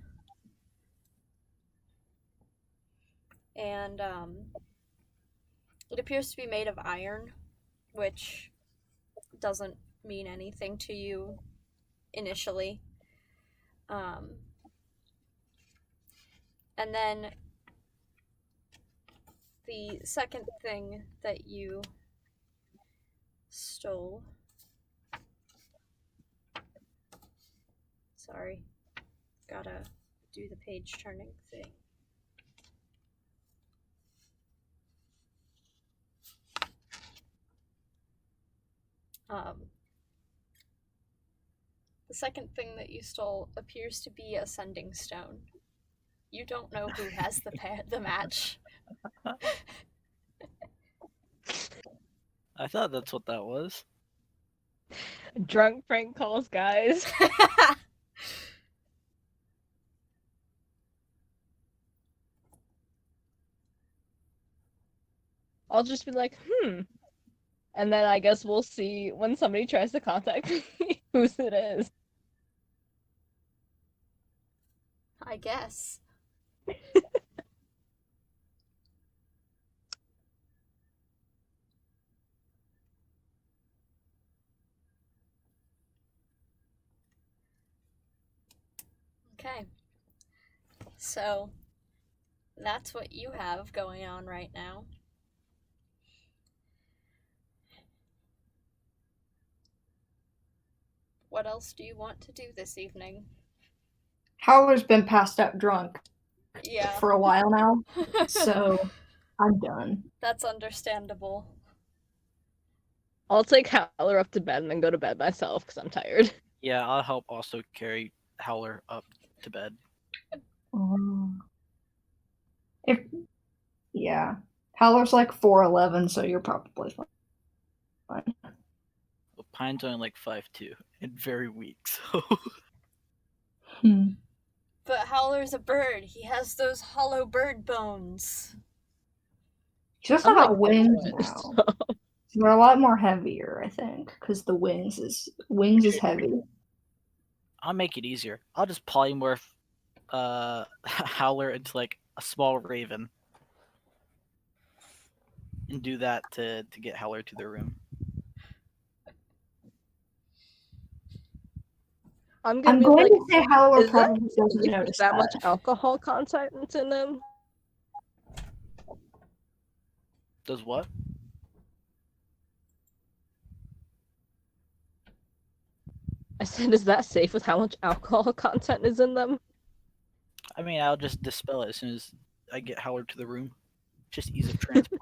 And it appears to be made of iron, which doesn't mean anything to you initially. And then the second thing that you stole. Sorry, gotta do the page turning thing. The second thing that you stole appears to be a sending stone. You don't know who has the match. I thought that's what that was. Drunk prank calls, guys. I'll just be like, and then I guess we'll see when somebody tries to contact me whose it is. I guess. Okay. So, that's what you have going on right now. What else do you want to do this evening? Howler's been passed out drunk Yeah. for a while now, so I'm done. That's understandable. I'll take Howler up to bed and then go to bed myself because I'm tired. Yeah, I'll help also carry Howler up to bed. If yeah, Howler's like 4'11", so you're probably fine. Well, Pine's only like 5'2" and very weak, so. But Howler's a bird. He has those hollow bird bones. He doesn't I'm have like wings Bigfoot, now. so- They're a lot more heavier, I think, because the wings is heavy. I'll make it easier. I'll just polymorph Howler into like a small raven. And do that to get Howler to their room. I'm I'm be going like, to say Howler is probably that doesn't safe? notice Is that much that. alcohol content in them? Does what? I said, is that safe with how much alcohol content is in them? I mean, I'll just dispel it as soon as I get Howler to the room. Just ease of transport.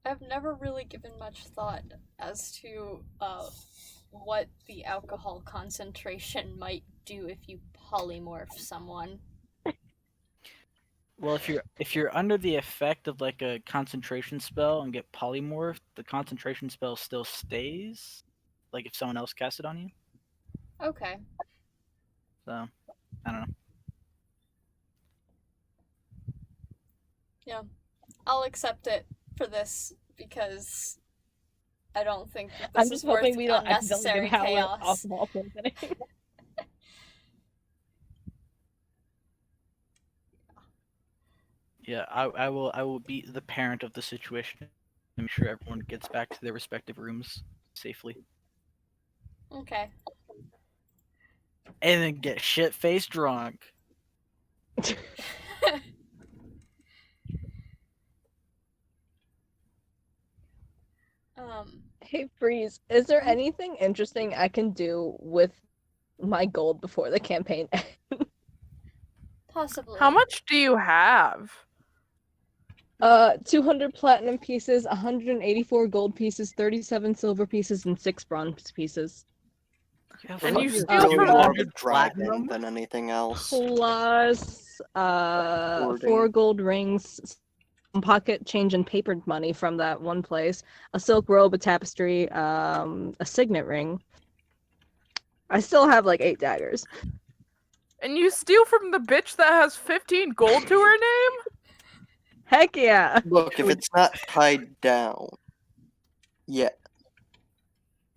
I've never really given much thought as to what the alcohol concentration might do if you polymorph someone. Well, if you're under the effect of like a concentration spell and get polymorphed, the concentration spell still stays. Like if someone else casts it on you. Okay. So, I don't know. Yeah. I'll accept it for this because I don't think that this I'm is just worth hoping we don't accidentally unnecessary give Howler chaos. alcohol poisoning. Yeah, I will be the parent of the situation and make sure everyone gets back to their respective rooms safely. Okay. And then get shit faced drunk. Hey, Freeze, is there anything interesting I can do with my gold before the campaign ends? Possibly. How much do you have? 200 platinum pieces, 184 gold pieces, 37 silver pieces, and 6 bronze pieces. And you You're steal really from more the of a dragon platinum? than anything else. Plus, 4 Hoarding. gold rings, some pocket change and papered money from that one place, a silk robe, a tapestry, a signet ring. I still have like 8 daggers. And you steal from the bitch that has 15 gold to her name? Heck yeah! Look, if it's not tied down. Yeah.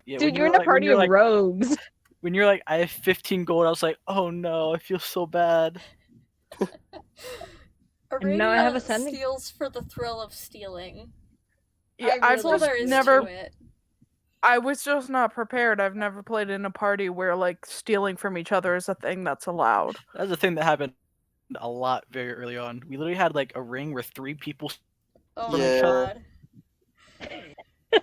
Yeah, Dude, you're in a party of rogues. When you're like, I have 15 gold, I was like, oh no, I feel so bad. And now I have Aurelia ascending. steals for the thrill of stealing. Yeah, I I've told just there is never. to it. I was just not prepared. I've never played in a party where like stealing from each other is a thing that's allowed. That's the thing that happened a lot very early on. We literally had like a ring where 3 people Oh from my each Yeah. god.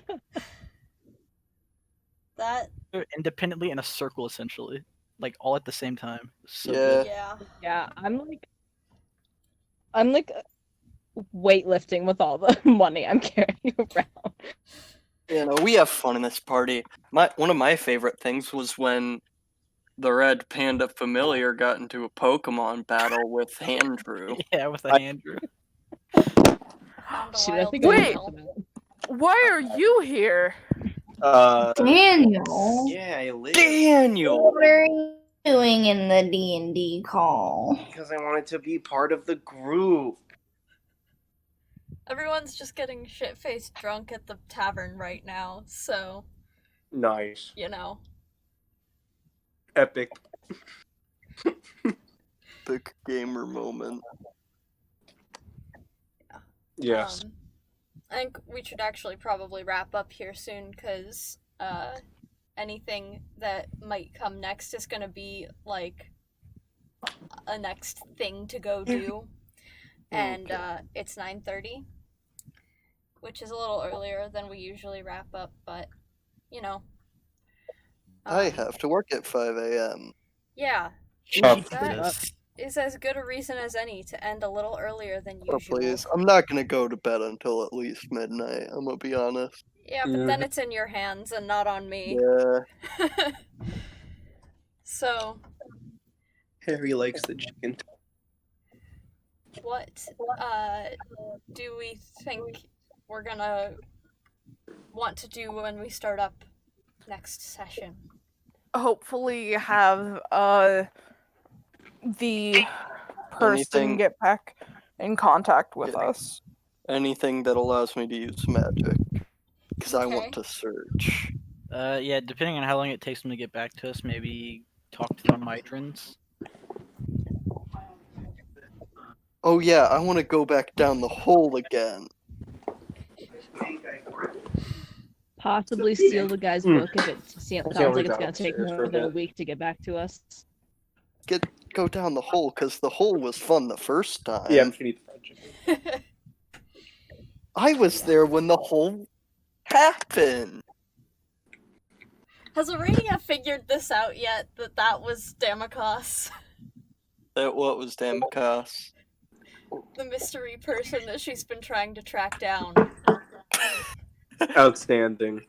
That independently in a circle essentially. Like all at the same time. So Yeah. good. yeah. Yeah, I'm like weightlifting with all the money I'm carrying around. You know, we have fun in this party. One of my favorite things was when the red panda familiar got into a Pokemon battle with Andrew. Yeah, with a I- Andrew. Found a Shoot, I wild think I Wait. know that. Why are you here? Daniel, Yeah, I live. Daniel! What are you doing in the D&D call? Because I wanted to be part of the group. Everyone's just getting shit-faced drunk at the tavern right now, so, Nice. you know. Epic. The epic gamer moment. Yes. I think we should actually probably wrap up here soon, because anything that might come next is going to be like a next thing to go do. And it's 9:30, which is a little earlier than we usually wrap up, but you know. I have to work at 5 a.m. Yeah, Tough. that is as good a reason as any to end a little earlier than Oh, usual. please. I'm not gonna go to bed until at least midnight, I'm gonna be honest. Yeah, but then it's in your hands and not on me. Yeah. So, Harry likes the chicken. what do we think we're gonna want to do when we start up next session? Hopefully have the person Anything- get back in contact with us. Anything that allows me to use magic. Because I Okay. want to search. Yeah, depending on how long it takes them to get back to us, maybe talk to the Midrons. Oh yeah, I want to go back down the hole again. Possibly steal the guy's book if it sounds like it's going to take downstairs for more a than a bit. week to get back to us. Go down the hole, because the hole was fun the first time. Yeah, but you need the friendship. I was there when the hole happened. Has Arania figured this out yet, that was Damakos? What was Damakos? The mystery person that she's been trying to track down. Outstanding.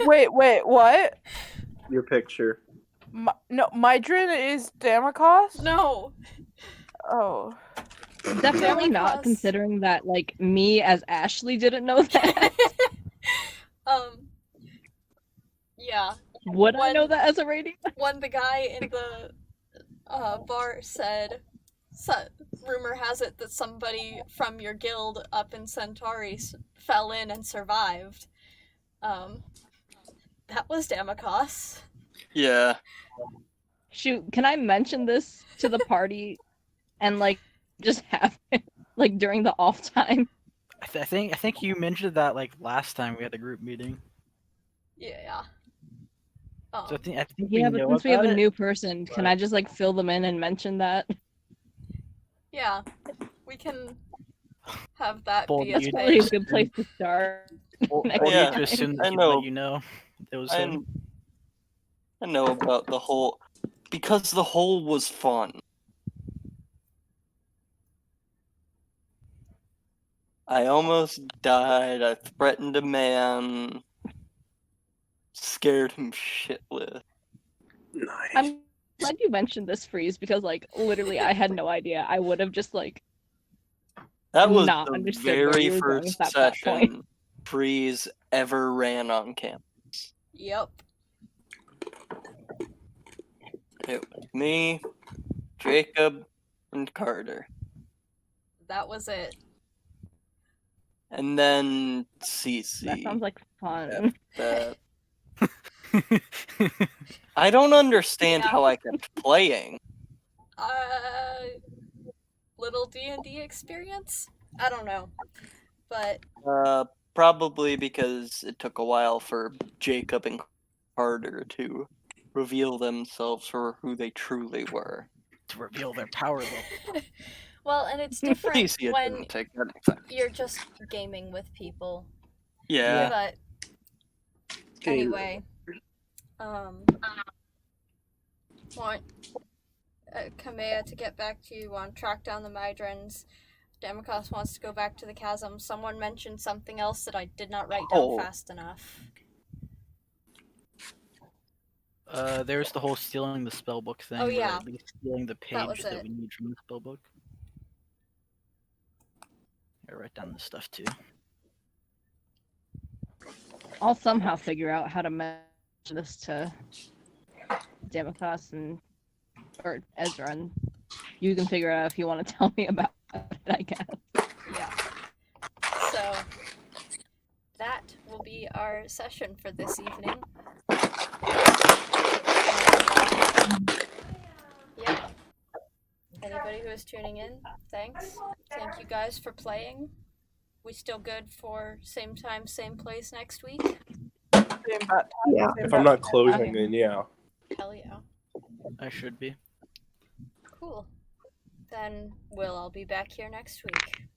Wait, what? Your picture. No, Midron is Damakos? No! Oh. Definitely not, Damakos. considering that, like, me as Ashley didn't know that. Yeah. Would I know that as a radio? When the guy in the bar said, rumor has it that somebody from your guild up in Centauri fell in and survived. That was Damakos. Yeah. Shoot, can I mention this to the party and, like, just have it, like, during the off time? I think you mentioned that like last time we had a group meeting. Yeah. So I think Yeah, we but know since we have about a it, new person, can but- I just, like, fill them in and mention that? Yeah. We can have that Bold be of a you. Probably a thing. good place to start. Well, next or Yeah, you to assume that I he'd know. let you know it was him. I know about the hole. Because the hole was fun. I almost died. I threatened a man. Scared him shitless. Nice. I'm glad you mentioned this, Freeze, because, like, literally I had no idea. I would have just, like, That was not the understood where very we were going first with that plot point. session Freeze ever ran on campus. Yep. It was me, Jacob, and Carter. That was it. And then Cece. That sounds like fun. That. I don't understand Yeah. how I kept playing. Little D&D experience? I don't know. But Probably because it took a while for Jacob and Carter to reveal themselves for who they truly were. To reveal their power level. well, and it's different Easy, it when didn't take that effect. you're just gaming with people. Yeah. But anyway, want Kamea to get back to you on track down the Midrons. Damakos wants to go back to the chasm. Someone mentioned something else that I did not write down fast enough. There's the whole stealing the spellbook thing. Oh, or yeah. at least stealing the That was page that it. we need from the spellbook. I write down this stuff too. I'll somehow figure out how to mention this to Damakos or Ezra, and you can figure out if you want to tell me about it, I guess. Yeah. So, that will be our session for this evening. Yeah. Anybody everybody who is tuning in. Thanks. Thank you guys for playing. We still good for same time, same place next week? Same bat time, Yeah. same If I'm bat not closing, then yeah. Hell yeah. I should be. Cool. Then we'll all be back here next week.